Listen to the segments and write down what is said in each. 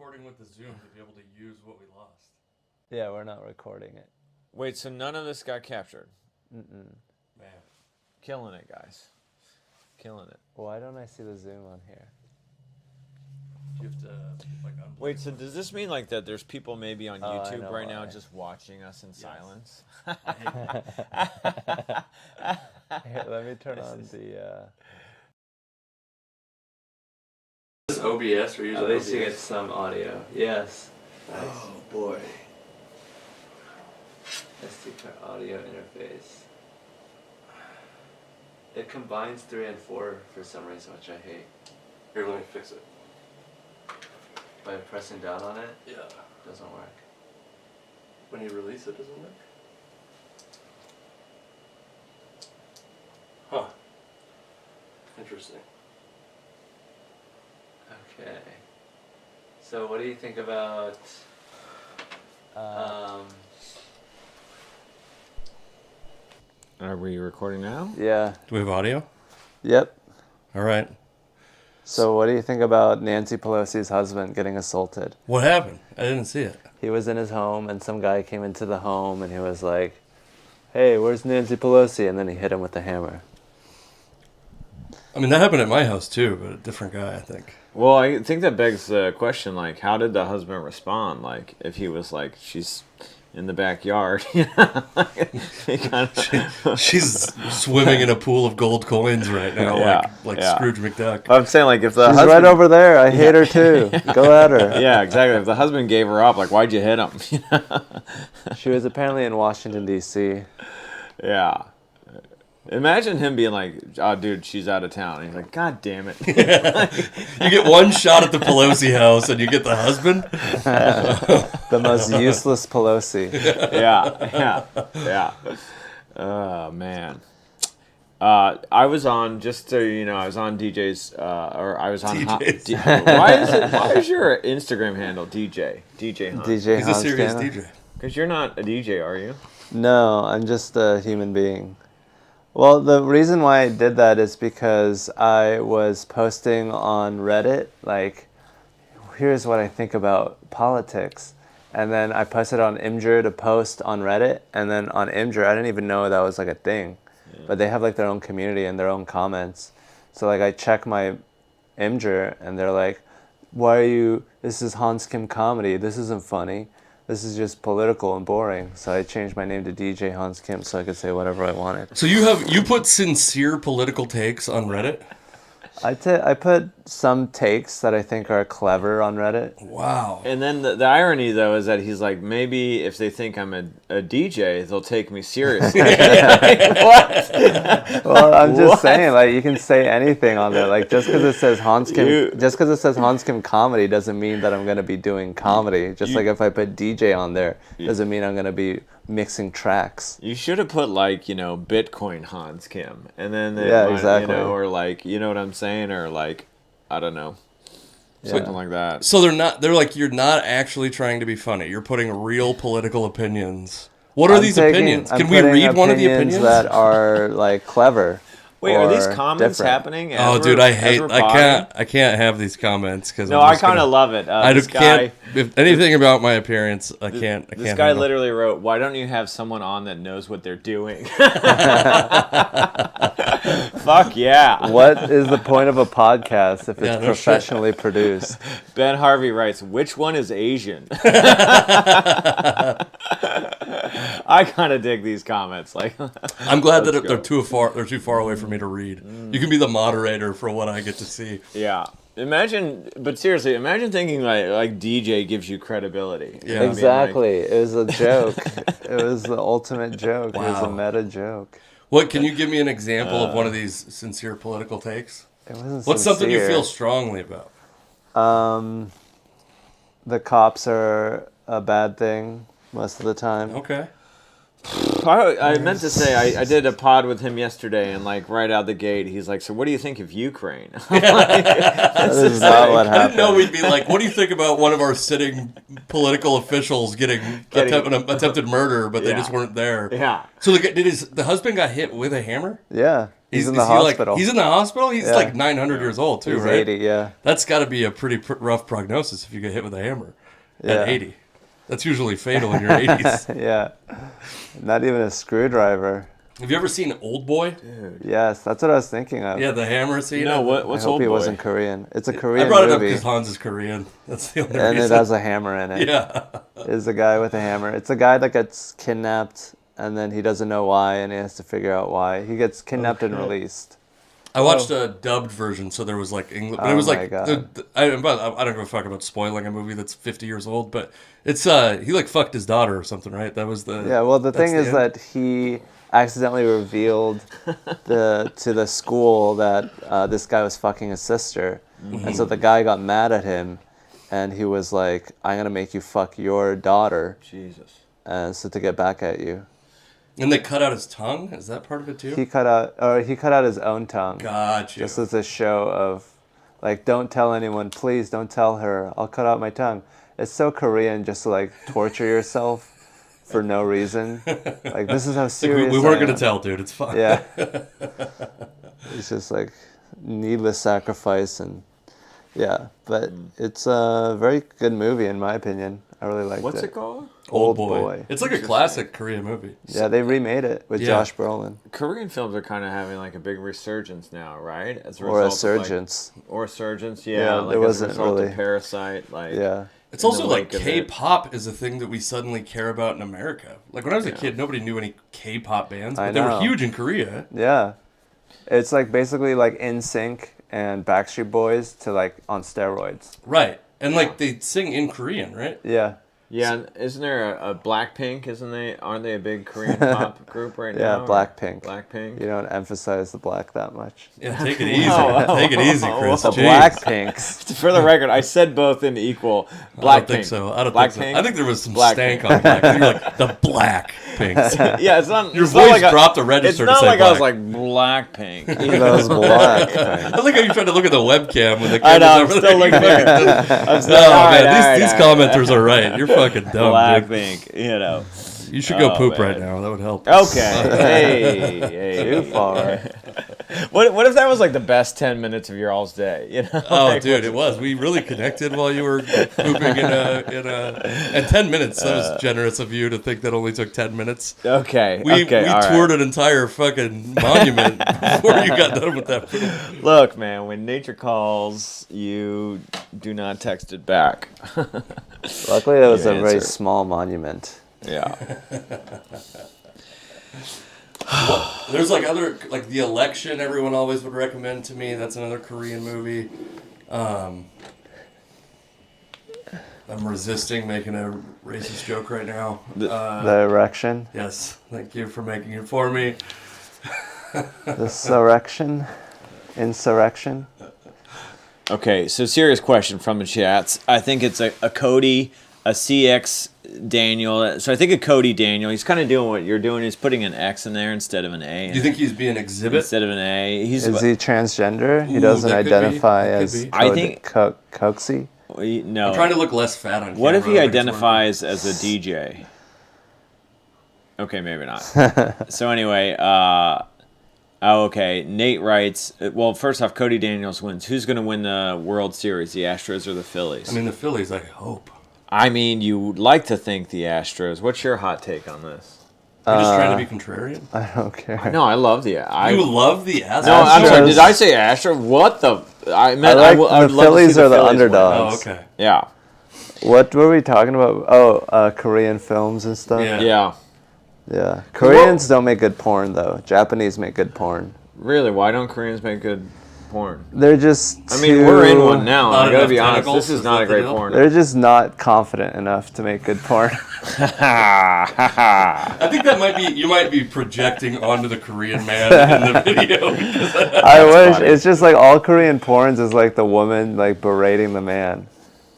recording with the Zoom to be able to use what we lost. Yeah, we're not recording it. Wait, so none of this got captured? Mm-mm. Man. Killing it, guys. Killing it. Why don't I see the Zoom on here? You have to, unplug Wait, so it. does this mean, like, that there's people maybe on Oh, I YouTube know right now why. just watching us in silence? I hate that. Here, let me turn on the... This OBS, we're using At least you get OBS. some audio. Yes. Nice. Oh, boy. SD card audio interface. It combines 3 and 4 for some reason, which I hate. Here, let me fix it. By pressing down on it, Yeah. doesn't work. When you release it, doesn't work? Huh. Interesting. Okay. So what do you think about Are we recording now? yeah. Do we have audio? Yep. All right. So what do you think about Nancy Pelosi's husband getting assaulted? What happened? I didn't see it. He was in his home and some guy came into the home and he was like, "Hey, where's Nancy Pelosi?" And then he hit him with a hammer. I mean, that happened at my house too, but a different guy, I think. Well, I think that begs the question, like, how did the husband respond? Like, if he was like, she's in the backyard, you know? He kind of... She's swimming in a pool of gold coins right now, Yeah, like yeah. Scrooge McDuck. I'm saying, like, if the She's husband... right over there. I hate her too. Go at her. Yeah, exactly. If the husband gave her up, like, why'd you hit him? She was apparently in Washington, D.C. Yeah. Imagine him being like, "Oh, dude, she's out of town." And he's like, "God damn it!" You get one shot at the Pelosi house, and you get the husband. The most useless Pelosi. Yeah. Oh man. I was on, just so you know, I was on DJ's, or I was on. DJ's. Why is your Instagram handle DJ Hunt? DJ He's a serious Hanskana. DJ. Because you're not a DJ, are you? No, I'm just a human being. Well, the reason why I did that is because I was posting on Reddit, like, here's what I think about politics. And then I posted on Imgur to post on Reddit. And then on Imgur, I didn't even know that was like a thing. Yeah. But they have like their own community and their own comments. So like I check my Imgur and they're like, why are you, this is Hans Kim comedy. This isn't funny. This is just political and boring. So I changed my name to DJ Hans Kim so I could say whatever I wanted. So you put sincere political takes on Reddit? I put some takes that I think are clever on Reddit. Wow. And then the irony, though, is that he's like, maybe if they think I'm a DJ, they'll take me seriously. What? Well, I'm just saying, like, you can say anything on there. Like, just because it says Hans Kim comedy doesn't mean that I'm going to be doing comedy. Just like if I put DJ on there, doesn't mean I'm going to be mixing tracks. You should have put, like, you know, Bitcoin Hans Kim. And then, exactly. You know, or like, you know what I'm saying? Or like, I don't know. Something like that. So they're like, you're not actually trying to be funny. You're putting real political opinions. What are these opinions? Can we read one of the opinions? That are like clever. Wait, are these comments different. happening? Oh, dude, I can't have these comments because no, I kind of love it. If anything about my appearance, I can't. This guy literally wrote, "Why don't you have someone on that knows what they're doing?" Fuck yeah! What is the point of a podcast if it's professionally produced? Ben Harvey writes, "Which one is Asian?" I kind of dig these comments. Like, I'm glad that they're too far away for me to read. You can be the moderator for what I get to see. Yeah. But seriously, imagine thinking like DJ gives you credibility. Yeah. Exactly. It was a joke. It was the ultimate joke. Wow. It was a meta joke. What, can you give me an example of one of these sincere political takes? It wasn't What's sincere. something you feel strongly about? The cops are a bad thing most of the time. Okay. I meant to say, I did a pod with him yesterday, and like right out the gate, he's like, "So what do you think of Ukraine?" That is not what I happened. didn't know we'd be like, what do you think about one of our sitting political officials getting attempted murder, but they just weren't there? Yeah. So the husband got hit with a hammer? Yeah. He's in the hospital. He's in the hospital? He's like 900 years old, too, He's right? 80, yeah. That's got to be a pretty rough prognosis if you get hit with a hammer at 80. That's usually fatal in your 80s. Yeah. Not even a screwdriver. Have you ever seen Old Boy? Dude. Yes, that's what I was thinking of. Yeah, the hammer scene. No, I what's hope Old he Boy? wasn't Korean. It's a Korean I brought it up movie. because Hans is Korean. That's the only And reason. it has a hammer in it. Yeah. It's a guy with a hammer. It's a guy that gets kidnapped, and then he doesn't know why, and he has to figure out why. He gets kidnapped and released. I watched a dubbed version, so there was like English, but it was like I don't give a fuck about spoiling a movie that's 50 years old, but it's he like fucked his daughter or something, right? That was the Well, the thing is that he accidentally revealed to the school that this guy was fucking his sister, and so the guy got mad at him, and he was like, "I'm gonna make you fuck your daughter." Jesus. So to get back at you. And they cut out his tongue. Is that part of it too? He cut out his own tongue. Gotcha. Just as a show of, like, don't tell anyone, please don't tell her. I'll cut out my tongue. It's so Korean just to like torture yourself for no reason. Like, this is how serious we weren't I am. gonna tell, dude. It's fine. Yeah. It's just like needless sacrifice and but it's a very good movie in my opinion. I really liked it. What's it called? Old Boy. It's like a classic Korean movie. Yeah, they remade it with Josh Brolin. Korean films are kind of having like a big resurgence now, right? As a Or a result surgence. Of, like, or surgence, Yeah, like there wasn't as a result really- of Parasite, like It's also the like link of it. K-pop is a thing that we suddenly care about in America. Like when I was a kid, nobody knew any K-pop bands, I but they were know. huge in Korea. Yeah. It's like basically like NSYNC and Backstreet Boys to like on steroids. Right. And like they sing in Korean, right? Yeah. Yeah, and isn't there a Blackpink? Aren't they a big Korean pop group right now? Yeah, Blackpink. Blackpink. You don't emphasize the black that much. Yeah, take it easy. Take it easy, Chris. The Jeez. Blackpinks. For the record, I said both in equal. Blackpink. I don't think so. I don't think so. Blackpink. I think there was some Blackpink. stank on Black. You're like the Black Pinks. Yeah, it's not. Your it's not voice like dropped a register It's not to say like I was black. like Blackpink. Those Blackpinks. I like how you tried to look at the webcam when the I camera's know, I'm over still there. looking at it. I'm still, No, all right, man, all right, these all right. commenters are right. You're fucking dumb, dude. Blackpink, you know. You should go Oh, poop man. right now. That would help. Okay. Hey. Too far. What if that was like the best 10 minutes of your all's day? You know? Oh, Like, dude, it was. We really connected while you were pooping and 10 minutes. That was generous of you to think that only took 10 minutes. Okay. We all toured right. an entire fucking monument before you got done with that poop. Look, man, when nature calls, you do not text it back. Luckily, it was You a very answer. small monument. Yeah. There's like other, like The Election, everyone always would recommend to me. That's another Korean movie. I'm resisting making a racist joke right now. The erection. Yes, thank you for making it for me. Insurrection. Okay, so serious question from the chats. I think it's a Cody, a CX Daniel. So I think a Cody Daniel. He's kind of doing what you're doing. He's putting an X in there instead of an A. Do you think he's being exhibit? Instead of an A. Is he transgender? He Ooh, doesn't that could be. identify That could as be. I think- Coxie. No. I'm trying to look less fat on camera. What if he I think it's identifies as a DJ? Okay, maybe not. So anyway, okay. Nate writes, well, first off, Cody Daniels wins. Who's going to win the World Series, the Astros or the Phillies? I mean, the Phillies, I hope. I mean, you would like to think the Astros. What's your hot take on this? You're just trying to be contrarian? I don't care. No, I love the. You love the Astros? No, I'm sorry. Astros. Did I say Astros? What the? I meant I like I would the love to Phillies see are the Phillies win. underdogs. Oh, okay. Yeah. What were we talking about? Oh, Korean films and stuff? Yeah. Yeah. Yeah. Koreans don't make good porn, though. Japanese make good porn. Really? Why don't Koreans make good porn? They're just I mean, we're in one now. Not I gotta enough be honest. tentacles, This is is not that a the great deal? porn. They're just not confident enough to make good porn. I think that might be, you might be projecting onto the Korean man in the video. I wish. funny. It's just like all Korean porns is like the woman like berating the man.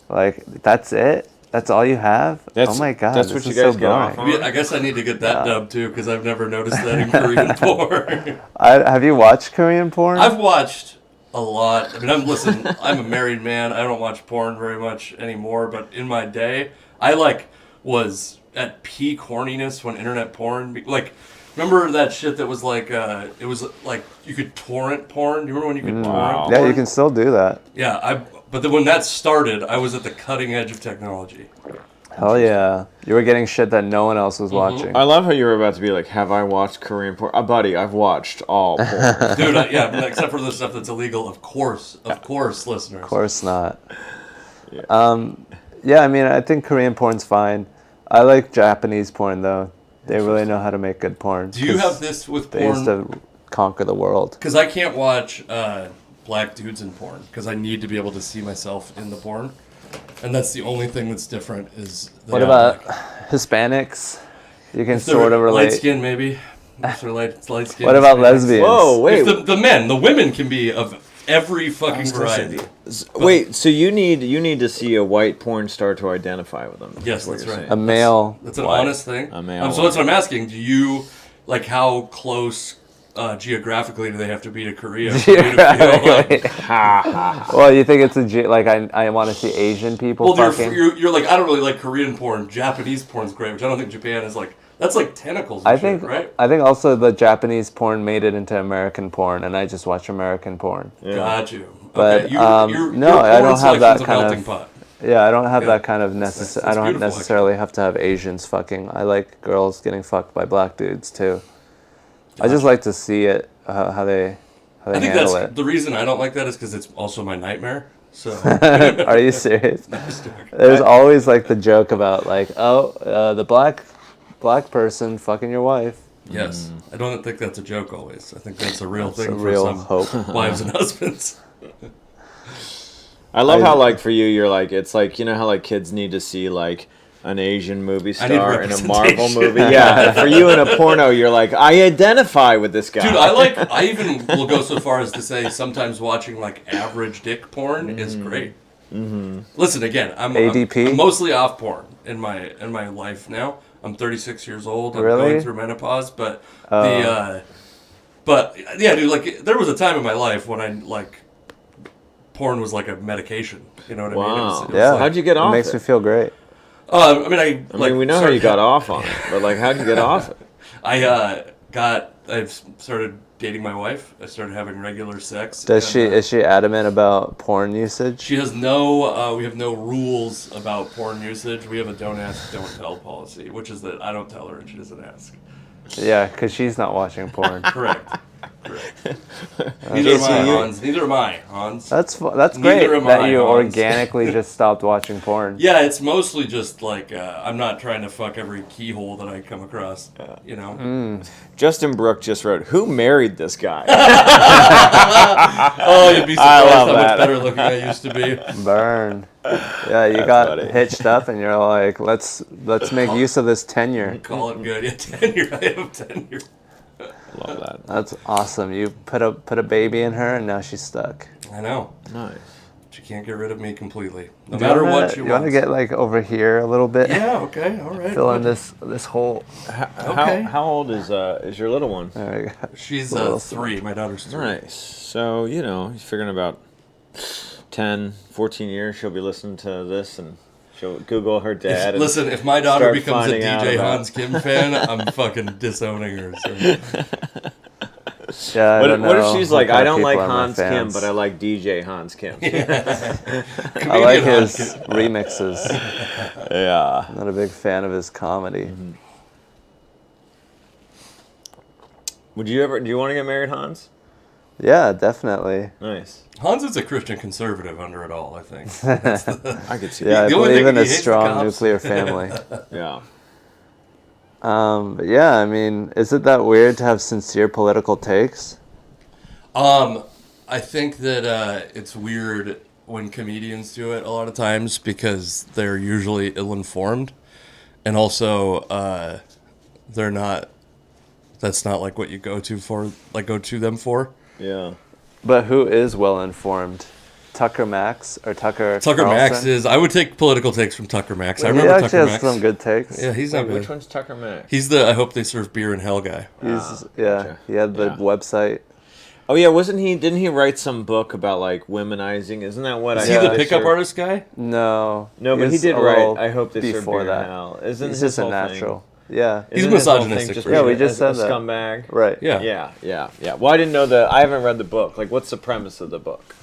Like, that's it? That's all you have? That's- oh my god, that's this what you is guys so get off boring. on? I guess I need to get that dubbed too, because I've never noticed that in Korean porn. Have you watched Korean porn? I've watched a lot. I mean, I'm a married man. I don't watch porn very much anymore, but in my day, I was at peak horniness when internet porn, Remember that shit that was like, it was like you could torrent porn? Do you remember when you could torrent porn? Yeah, you can still do that. Yeah, but then when that started, I was at the cutting edge of technology. Hell yeah. You were getting shit that no one else was watching. I love how you were about to be like, have I watched Korean porn? Buddy, I've watched all porn. Dude, yeah, except for the stuff that's illegal, of course, listeners. Of course not. Yeah, I mean, I think Korean porn's fine. I like Japanese porn, though. They really know how to make good porn. Do you have this with porn? They used to conquer the world. Because I can't watch black dudes in porn, because I need to be able to see myself in the porn. And that's the only thing that's different is... What about Hispanics? You can sort of relate. Light skin, maybe. Light skin. What about lesbians? Whoa, wait. The women can be of every fucking variety. Wait, so you need to see a white porn star to identify with them? Yes, that's right. Saying. A male. That's an honest thing. A male. So that's what I'm asking. Do you, like, how close geographically do they have to be to Korea? For you to feel Well, you think it's I want to see Asian people fucking? You're like, I don't really like Korean porn. Japanese porn's great, which I don't think Japan is like. That's like tentacles and shit, right? I think also the Japanese porn made it into American porn, and I just watch American porn. Yeah. Got you. But okay. no, I don't have that kind of. Pot. Yeah, I don't have that kind of I don't necessarily actually. have to have Asians fucking. I like girls getting fucked by black dudes too. Gotcha. I just like to see it, how they handle it. The reason I don't like that is because it's also my nightmare. So. Are you serious? There's always like the joke about like, the black person fucking your wife. Yes, I don't think that's a joke always. I think that's a real thing for real some hope. Wives and husbands. I love how like for you, you're like it's like you know how like kids need to see like an Asian movie star in a Marvel movie. Yeah, for you in a porno, you're like I identify with this guy. Dude, I even will go so far as to say sometimes watching like average dick porn is great. Mm-hmm. Listen again, I'm mostly off porn in my life now. I'm 36 years old. I'm going through menopause, but yeah, dude, like there was a time in my life when I like porn was like a medication. You know what I mean? It was How'd you get off? It makes me feel great. I mean, we know how you got off on it, but like, how'd you get off it? I've started dating my wife. I started having regular sex. Is she adamant about porn usage? She has no. We have no rules about porn usage. We have a don't ask, don't tell policy, which is that I don't tell her and she doesn't ask. Yeah, because she's not watching porn. Correct. Neither am I, Hans. That's great that you organically just stopped watching porn. Yeah, it's mostly just like I'm not trying to fuck every keyhole that I come across. You know. Justin Brooke just wrote, "Who married this guy?" Oh, you'd be surprised how much better looking I used to be. Burn. Yeah, you got hitched up, and you're like, let's make use of this tenure. Call it good. Yeah, tenure. I have tenure. Love that. That's awesome. You put a baby in her, and now she's stuck. I know. Nice. But you can't get rid of me completely. No matter what you want. You want to get like over here a little bit? Yeah. Okay. All right. Fill in this hole. How old is your little one? There we go. She's 3. My daughter's 3. Nice. So he's figuring about 10, 14 years she'll be listening to this and she'll Google her dad. Listen, if my daughter becomes a DJ Hans Kim fan, I'm fucking disowning her. So. Yeah, what if she's like, I don't like Hans Kim, but I like DJ Hans Kim. I like his remixes. Yeah. I'm not a big fan of his comedy. Mm-hmm. Do you want to get married, Hans? Yeah, definitely. Nice. Hans is a Christian conservative under it all, I think. I could see that. Yeah, I believe in a strong nuclear family. Yeah. But yeah, I mean, is it that weird to have sincere political takes? I think that it's weird when comedians do it a lot of times because they're usually ill-informed. And also, that's not like what you go to them for. Yeah. But who is well-informed? Tucker Max or Tucker Max is... I would take political takes from Tucker Max. I remember Tucker Max. He actually has some good takes. Yeah, he's not bad. Which one's Tucker Max? He's the I hope they serve beer in hell guy. He had the website. Oh yeah, didn't he write some book about like womenizing? Isn't that what Is he the pickup artist guy? No. No, but he did write I hope they serve beer in hell. He's just a natural. Yeah. He's Isn't his whole misogynistic. thing just Yeah, we being just said a that. scumbag. Right. Yeah. Yeah. Well, I didn't know I haven't read the book. Like, what's the premise of the book?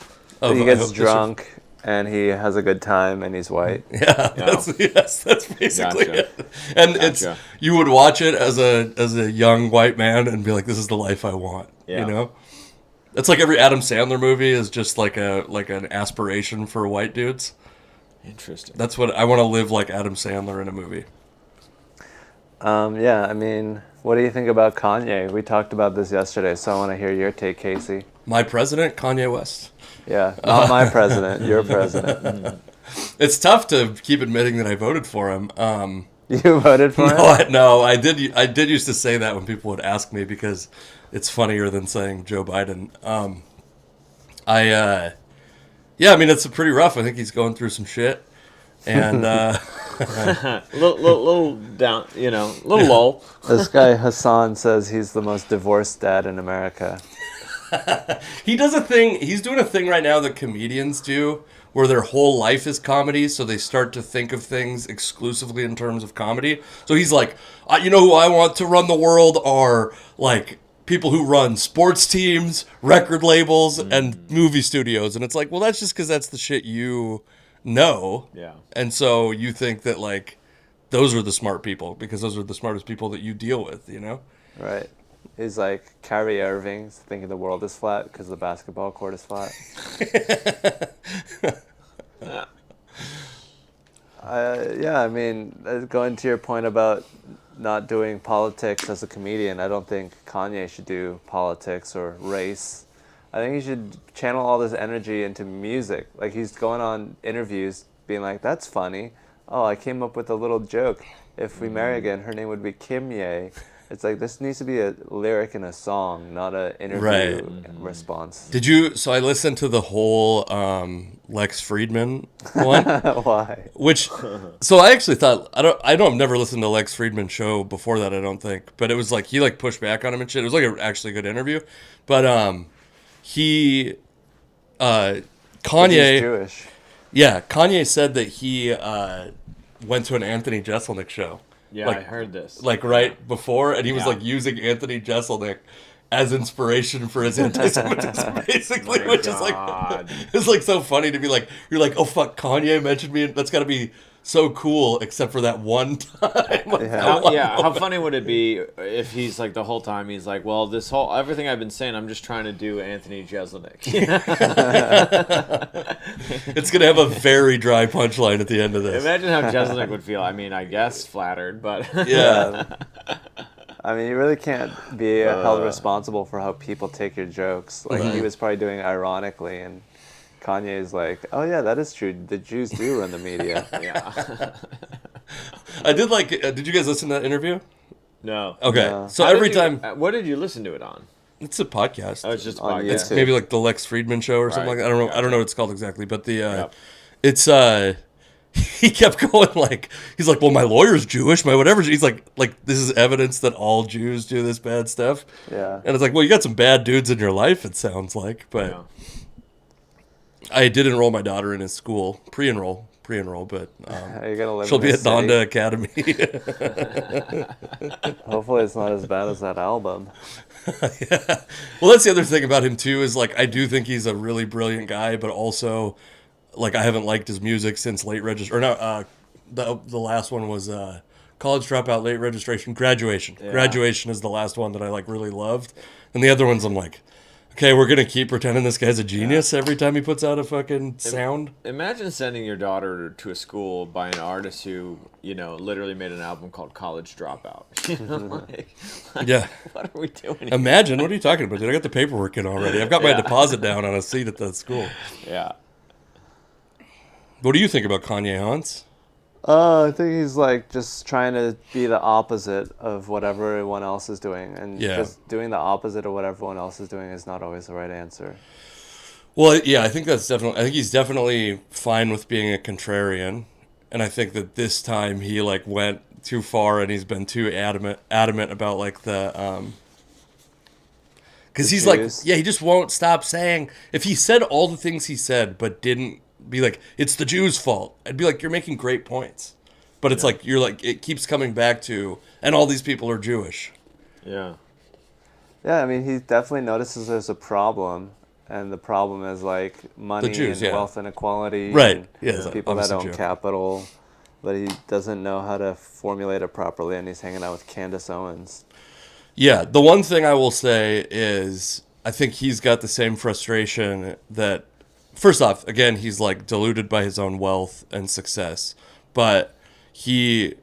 Of, He I gets hope this- drunk and he has a good time and he's white. Yeah, that's basically Gotcha. it. And Gotcha. you would watch it as a young white man and be like, this is the life I want. Yeah. You know? It's like every Adam Sandler movie is just like an aspiration for white dudes. Interesting. That's what I want to live like Adam Sandler in a movie. Yeah, I mean, what do you think about Kanye? We talked about this yesterday, so I want to hear your take, Casey. My president, Kanye West. Yeah, not my president, your president. It's tough to keep admitting that I voted for him. You voted for him? No, I did used to say that when people would ask me because it's funnier than saying Joe Biden. Yeah, I mean, it's pretty rough. I think he's going through some shit. And little down, little lull. This guy Hassan says he's the most divorced dad in America. he does a thing. He's doing a thing right now that comedians do, where their whole life is comedy, so they start to think of things exclusively in terms of comedy. So he's like, you know who I want to run the world are like people who run sports teams, record labels, and movie studios. And it's like, well, that's just because that's the shit you know. Yeah. And so you think that like those are the smart people because those are the smartest people that you deal with, you know? Right. He's like Kyrie Irving thinking the world is flat because the basketball court is flat. Yeah, I mean, going to your point about not doing politics as a comedian, I don't think Kanye should do politics or race. I think he should channel all this energy into music. Like, he's going on interviews being like, that's funny. Oh, I came up with a little joke. If we marry again, her name would be Kim Ye. It's like, this needs to be a lyric in a song, not an interview response. So I listened to the whole Lex Friedman one. Why? So I actually thought, I've never listened to Lex Friedman's show before that, I don't think. But it was like, he like pushed back on him and shit. It was like an actually good interview. But Kanye. He's Jewish. Yeah, Kanye said that he went to an Anthony Jeselnik show. Yeah, I heard this. Like right before, and he was like using Anthony Jeselnik as inspiration for his anti-Semitism, basically, which is like, it's like so funny to be like, you're like, oh fuck, Kanye mentioned me, and that's got to be so cool, except for that one time. How funny would it be if he's like the whole time he's like, well, everything I've been saying, I'm just trying to do Anthony Jeselnik. It's gonna have a very dry punchline at the end of this. Imagine how Jeselnik would feel. I mean, I guess flattered, but yeah. I mean, you really can't be held responsible for how people take your jokes. Like, he was probably doing it ironically, and Kanye's like, oh yeah, that is true. The Jews do run the media. yeah. I did like, did you guys listen to that interview? No. Okay. No. So every time, what did you listen to it on? it's a podcast. Oh, it's just a On podcast. YouTube. Maybe like the Lex Friedman show or something Right. like that. I don't know. Gotcha. I don't know what it's called exactly, but Yep. it's he kept going like, he's like, well, my lawyer's Jewish, my whatever. He's like this is evidence that all Jews do this bad stuff. Yeah. And it's like, well, you got some bad dudes in your life, it sounds like, but Yeah. I did enroll my daughter in his school, pre-enroll, but You're gonna live she'll in be a at city. Donda Academy. Hopefully it's not as bad as that album. Yeah. Well, that's the other thing about him too, is like, I do think he's a really brilliant guy, but also like, I haven't liked his music since Late Registration, or no, the last one was College Dropout, Late Registration, Graduation. Yeah. Graduation is the last one that I like really loved, and the other ones I'm like, okay, we're gonna keep pretending this guy's a genius every time he puts out a fucking sound. Imagine sending your daughter to a school by an artist who, literally made an album called College Dropout. Yeah. What are we doing? Imagine, what are you talking about, dude? I got the paperwork in already. I've got my Yeah. deposit down on a seat at the school. Yeah. What do you think about Kanye, Hans? I think he's like just trying to be the opposite of what everyone else is doing, and Yeah. just doing the opposite of what everyone else is doing is not always the right answer. Well, yeah, I think he's definitely fine with being a contrarian, and I think that this time he like went too far, and he's been too adamant about like the because he's like, Jews. yeah, he just won't stop saying, if he said all the things he said but didn't be like, it's the Jews' fault, I'd be like, you're making great points, But it's like, you're like, it keeps coming back to, and all these people are Jewish. Yeah. Yeah, I mean, he definitely notices there's a problem, and the problem is like money Jews, and wealth inequality, right? And Yeah, people that own capital, but he doesn't know how to formulate it properly, and he's hanging out with Candace Owens. Yeah, the one thing I will say is I think he's got the same frustration that, first off, again, he's like deluded by his own wealth and success, but he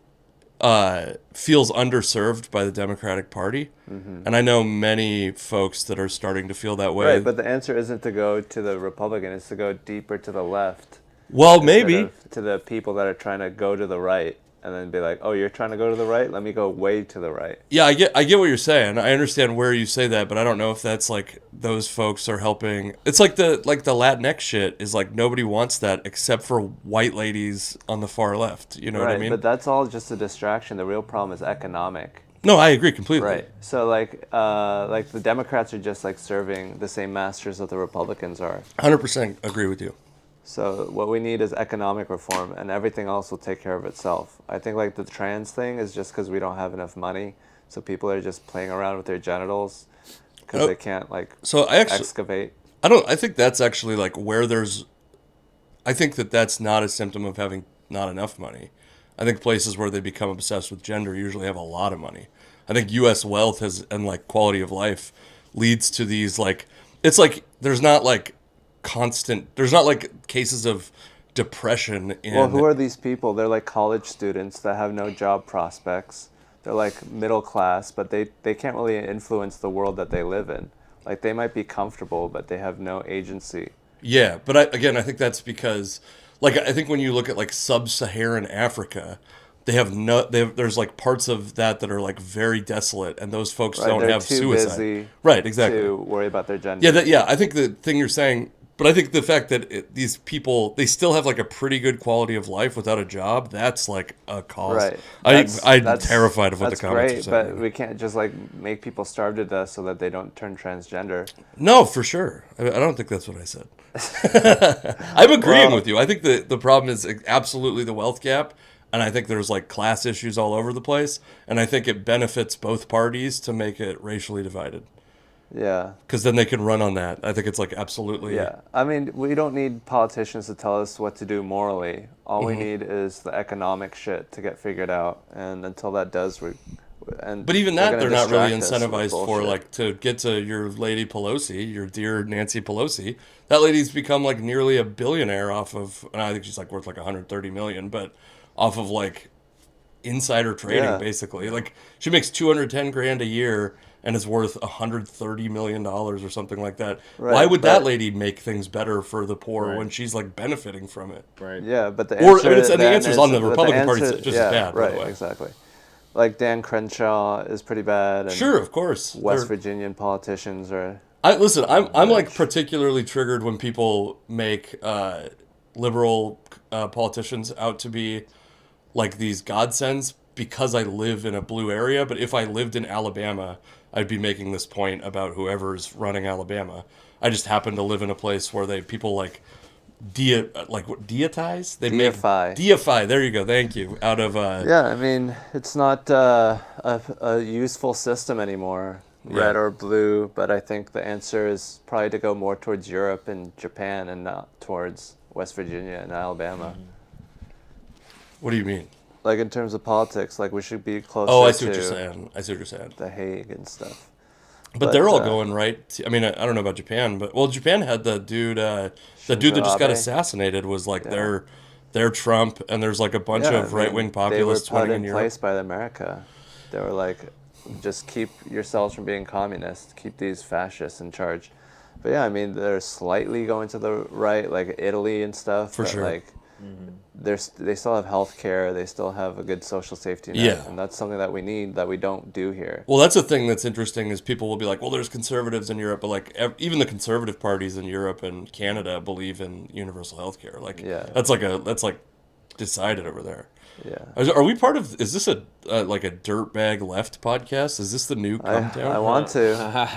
feels underserved by the Democratic Party. Mm-hmm. And I know many folks that are starting to feel that way. Right, but the answer isn't to go to the Republican, it's to go deeper to the left. Well, maybe. To the people that are trying to go to the right, and then be like, oh, you're trying to go to the right? Let me go way to the right. Yeah, I get what you're saying. I understand where you say that, but I don't know if that's like those folks are helping. It's like the Latinx shit is like nobody wants that except for white ladies on the far left. You know what I mean? But that's all just a distraction. The real problem is economic. No, I agree completely. Right. So like the Democrats are just like serving the same masters that the Republicans are. 100% agree with you. So what we need is economic reform, and everything else will take care of itself. I think like the trans thing is just because we don't have enough money, so people are just playing around with their genitals because they can't excavate. I think that's actually like where there's. I think that's not a symptom of having not enough money. I think places where they become obsessed with gender usually have a lot of money. I think U.S. wealth and like quality of life leads to these like, it's like there's not like cases of depression in. Well, who are these people? They're like college students that have no job prospects. They're like middle class, but they can't really influence the world that they live in. Like they might be comfortable, but they have no agency. Yeah, but I think that's because, like, I think when you look at like sub-Saharan Africa, there's like parts of that are like very desolate, and those folks don't have suicide. Busy right, exactly. To worry about their gender. Yeah, I think the thing you're saying, but I think the fact that these people, they still have like a pretty good quality of life without a job, that's like a cause. Right. I'm terrified of what the comments are saying. But we can't just like make people starve to death so that they don't turn transgender. No, for sure. I don't think that's what I said. I'm agreeing with you. I think the problem is absolutely the wealth gap, and I think there's like class issues all over the place, and I think it benefits both parties to make it racially divided. Yeah. Because then they can run on that. I think it's like absolutely. Yeah. I mean, we don't need politicians to tell us what to do morally. All we need is the economic shit to get figured out, and until that does, but even that, they're not really incentivized for, like, to get to your lady Pelosi, your dear Nancy Pelosi. That lady's become like nearly a billionaire off of, and I think she's like worth like 130 million, but off of like insider trading, basically. Like she makes 210 grand a year and is worth $130 million or something like that. Right, why would that lady make things better for the poor when she's like benefiting from it? Right. Yeah, but the answer's on the Republican Party just as bad. Right, exactly. Like Dan Crenshaw is pretty bad. And sure, of course. West Virginian politicians are. Listen, I'm like particularly triggered when people make liberal politicians out to be like these godsends because I live in a blue area. But if I lived in Alabama, I'd be making this point about whoever's running Alabama. I just happen to live in a place where people like deitize? Deify. There you go. Thank you. Out of yeah, I mean, it's not a useful system anymore, red or blue. But I think the answer is probably to go more towards Europe and Japan, and not towards West Virginia and Alabama. What do you mean? Like in terms of politics, like we should be closer. Oh, I see what you're saying. The Hague and stuff. But they're all going right. I mean, I don't know about Japan, but Japan had the dude that just got assassinated was like their Trump, and there's like a bunch of right wing populists running in Europe. They were put in place by America. They were like, just keep yourselves from being communist. Keep these fascists in charge. But yeah, I mean, they're slightly going to the right, like Italy and stuff. For sure. Like, they still have health care. They still have a good social safety net. Yeah. And that's something that we need that we don't do here. Well, that's the thing that's interesting is people will be like, well, there's conservatives in Europe, but like even the conservative parties in Europe and Canada believe in universal health care. Like, that's like decided over there. Yeah. Are we part of? Is this a like a dirtbag left podcast? Is this the new Cumtown? I want to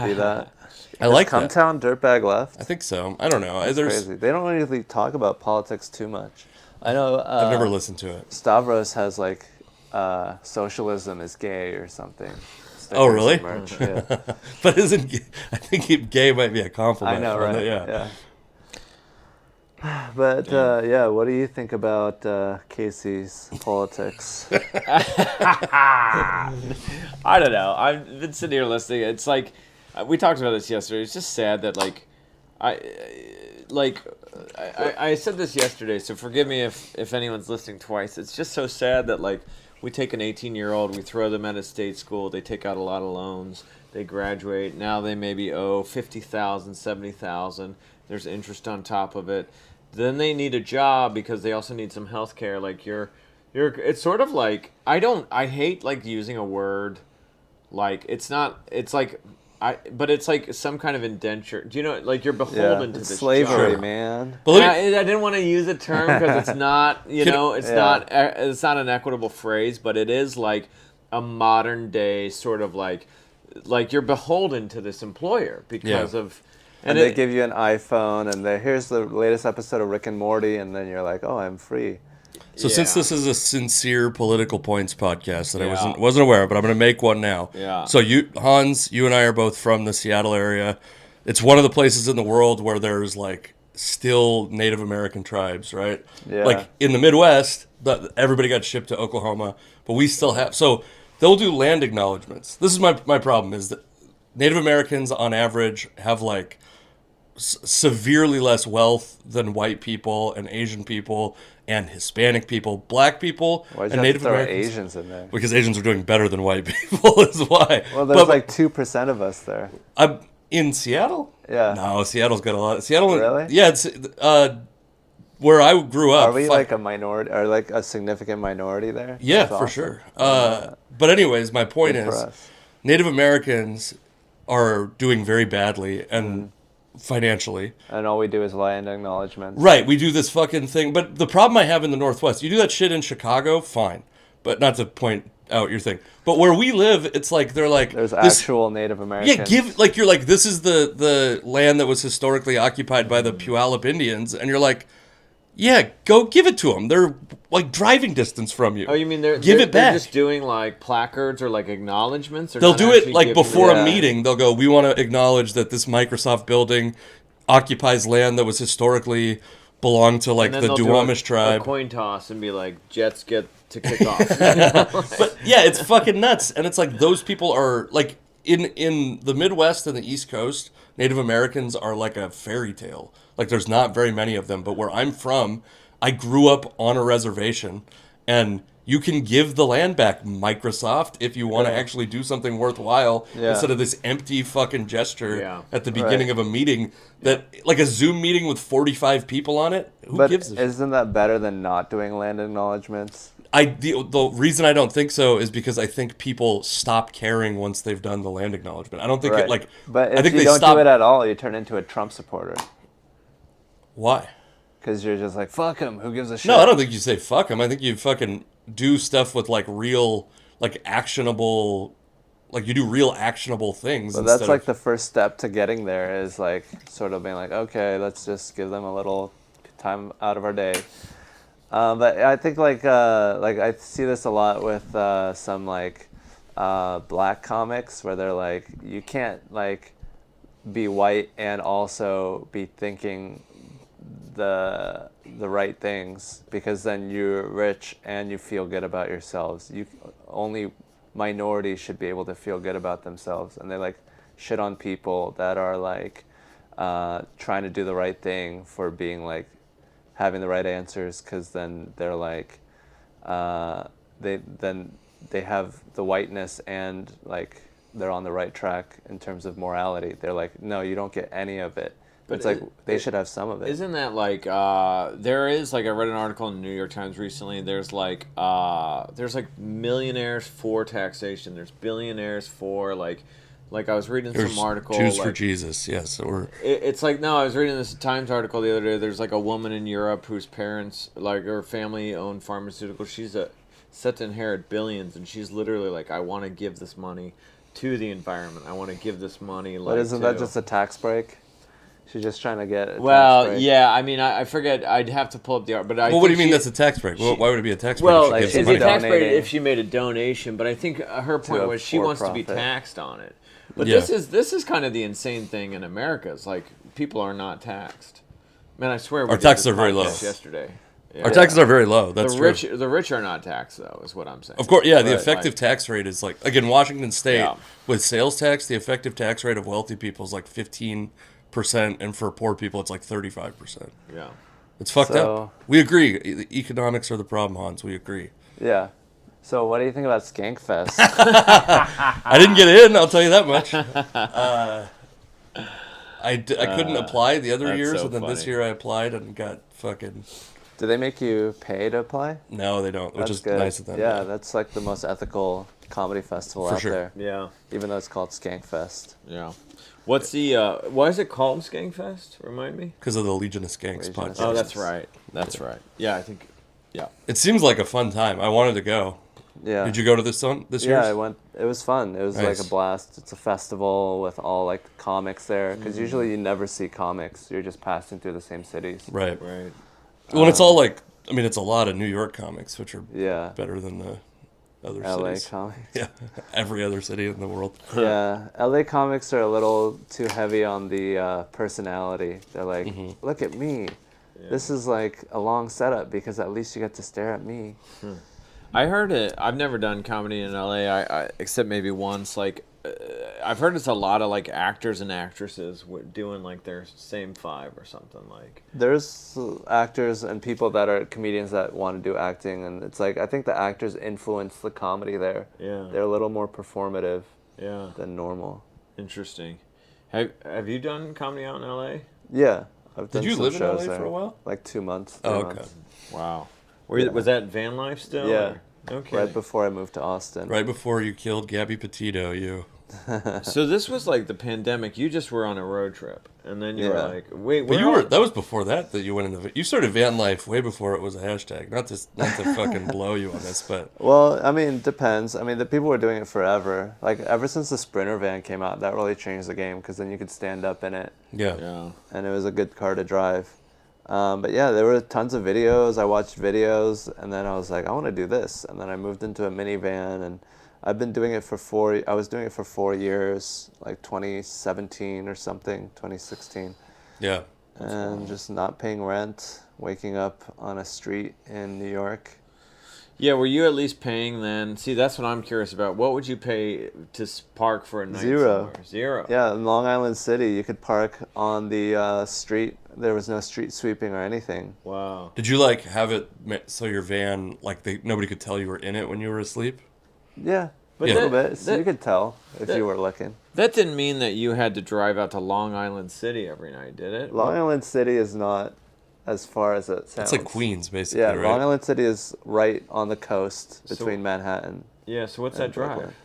be that. I like Cumtown dirtbag left. I think so. I don't know. That's crazy. They don't really talk about politics too much. I know. I've never listened to it. Stavros has like socialism is gay or something. Oh, really? Merch. Yeah. But I think gay might be a compliment. I know, right? Yeah. But what do you think about Casey's politics? I don't know. I've been sitting here listening. It's like we talked about this yesterday. It's just sad that I said this yesterday. So forgive me if anyone's listening twice. It's just so sad that we take an 18-year-old, we throw them at a state school, they take out a lot of loans, they graduate. Now they maybe owe $50,000, $70,000. There's interest on top of it. Then they need a job because they also need some health care. It's sort of like, I hate using a word, but it's like some kind of indenture. Do you know, you're beholden to this slavery, job. Man. I didn't want to use a term because it's not, it's not an equitable phrase, but it is like a modern day sort of like you're beholden to this employer because of. And they give you an iPhone, and here's the latest episode of Rick and Morty, and then you're like, oh, I'm free. So since this is a sincere political points podcast that I wasn't aware of, but I'm going to make one now. Yeah. So Hans, you and I are both from the Seattle area. It's one of the places in the world where there's still Native American tribes, right? Yeah. In the Midwest, everybody got shipped to Oklahoma, but we still have. So they'll do land acknowledgments. This is my problem is that Native Americans on average have severely less wealth than white people and Asian people and Hispanic people, black people, Why'd and you Native have to throw Americans. Asians in there? Because Asians are doing better than white people is why. Well, there's 2% of us there. I'm in Seattle? Yeah. No, Seattle's got a lot. Seattle, really? Yeah, it's where I grew up. Are we a minority, or a significant minority there? Yeah, That's for awesome. sure. But anyways, my point Good for is, us. Native Americans are doing very badly and financially. And all we do is land acknowledgments. Right, we do this fucking thing. But the problem I have in the Northwest, you do that shit in Chicago, fine. But not to point out your thing. But where we live, it's they're there's actual Native Americans. Yeah, this is the land that was historically occupied by the Puyallup Indians. And you're like, yeah, go give it to them. They're driving distance from you. Oh, you mean they're it back. They're just doing placards or acknowledgments? Or they'll do it before a meeting. They'll go, we want to acknowledge that this Microsoft building occupies land that was historically belonged to the Duwamish tribe. A coin toss and be like, Jets get to kick off. But yeah, it's fucking nuts. And it's those people are in the Midwest and the East Coast, Native Americans are like a fairy tale. There's not very many of them. But where I'm from, I grew up on a reservation, and you can give the land back, Microsoft, if you want to actually do something worthwhile instead of this empty fucking gesture at the beginning of a meeting that, a Zoom meeting with 45 people on it. Who gives a shit? Isn't that better than not doing land acknowledgments? The reason I don't think so is because I think people stop caring once they've done the land acknowledgement. I don't think But if I think you they don't stop. do it at all, you turn into a Trump supporter. Why? Because you're just fuck him. Who gives a shit? No, I don't think you say fuck him. I think you fucking do stuff with real, actionable, you do real actionable things. But that's the first step to getting there is sort of being okay, let's just give them a little time out of our day. But I think I see this a lot with some black comics where they're you can't be white and also be thinking the right things, because then you're rich and you feel good about yourselves. Only minorities should be able to feel good about themselves, and they shit on people that are trying to do the right thing for being having the right answers, because then they're they have the whiteness and they're on the right track in terms of morality. They're no, you don't get any of it. But it's they should have some of it. Isn't that there is I read an article in the New York Times recently. There's millionaires for taxation. There's billionaires for I was reading some article. Jews for Jesus, yes. Or it's no, I was reading this Times article the other day. There's a woman in Europe whose parents her family owned pharmaceuticals. She's set to inherit billions, and she's literally I want to give this money to the environment. I want to give this money But isn't that just a tax break? She's just trying to get a tax break. Yeah, I mean, I forget. I'd have to pull up the art, but what do you mean that's a tax break? Why would it be a tax break? Well, Like, it's a she's tax break donating if she made a donation, but I think her point was she wants to be for-profit. taxed on it. But Yeah. this is kind of the insane thing in America. It's like people are not taxed. Man, I swear Our taxes are very low. Yesterday. Yeah. Our taxes are very low. That's true. The rich are not taxed though, is what I'm saying. Of course, yeah. The Right. effective tax rate is like, again, Washington State Yeah. with sales tax. The effective tax rate of wealthy people is like 15%, and for poor people, it's like 35%. Yeah. It's fucked So- up. We agree. Economics are the problem, Hans. We agree. Yeah. So what do you think about Skankfest? I didn't get in. I'll tell you that much. I couldn't apply the other that's years, so and then this funny. year I applied and got fucking. Do they make you pay to apply? No, they don't, which That's is good. nice of them. Yeah, that's like the most ethical comedy festival For out sure. there. Yeah. Even though it's called Skankfest. Yeah. What's the why is it called Skankfest? Remind me. Because of the Legion of Skanks Legion of podcast. Skanks. Oh, that's right. That's right. Yeah, I think. Yeah. It seems like a fun time. I wanted to go. Yeah. Did you go to this one this year? Yeah, I went. It was fun. It was Nice. like a blast. It's a festival with all like comics there. Because usually you never see comics. You're just passing through the same cities. Right. Right. Well, it's all like, I mean, it's a lot of New York comics, which are Yeah. better than the other LA cities. comics. Yeah, every other city in the world. Yeah, LA comics are a little too heavy on the personality. They're like, look at me. This is like a long setup because at least you get to stare at me. I heard it. I've never done comedy in LA. I except maybe once. Like, I've heard it's a lot of like actors and actresses doing like their same five or something like. There's actors and people that are comedians that want to do acting, and it's like I think the actors influence the comedy there. Yeah. They're a little more performative Yeah. than normal. Interesting. Have you done comedy out in LA? Yeah, I've done Did you some live in shows LA there. for a while? Like 2 months. Oh, 3 okay. months. Wow. Yeah. Was that van life still? Yeah. or- Okay. Right before I moved to Austin. Right before you killed Gabby Petito, you. So this was like the pandemic. You just were on a road trip, and then you were Yeah. like, "Wait, But we're you were. all- That was before that you went into. You started van life way before it was a hashtag. Not to fucking blow you on this, but Well, I mean, it depends. I mean, the people were doing it forever. Like, ever since the Sprinter van came out, that really changed the game because then you could stand up in it, yeah. Yeah. and it was a good car to drive. But yeah, there were tons of videos. I watched videos, and then I was like, I want to do this. And then I moved into a minivan, and I've been doing it for I was doing it for 4 years, like 2017 or something, 2016. Yeah. And just not paying rent, waking up on a street in New York. Yeah, were you at least paying then? See, that's what I'm curious about. What would you pay to park for a night? Zero. Somewhere? Zero. Yeah, in Long Island City, you could park on the street. There was no street sweeping or anything. Wow. Did you like have it so your van nobody could tell you were in it when you were asleep? Yeah, But a little that- bit. So that- you could tell if that- you were looking. That didn't mean that you had to drive out to Long Island City every night, did it? Long Island City is not as far as it sounds. It's like Queens, basically, Yeah, right? Long Island City is right on the coast So- between Manhattan. Yeah. So what's that and drive? Brooklyn.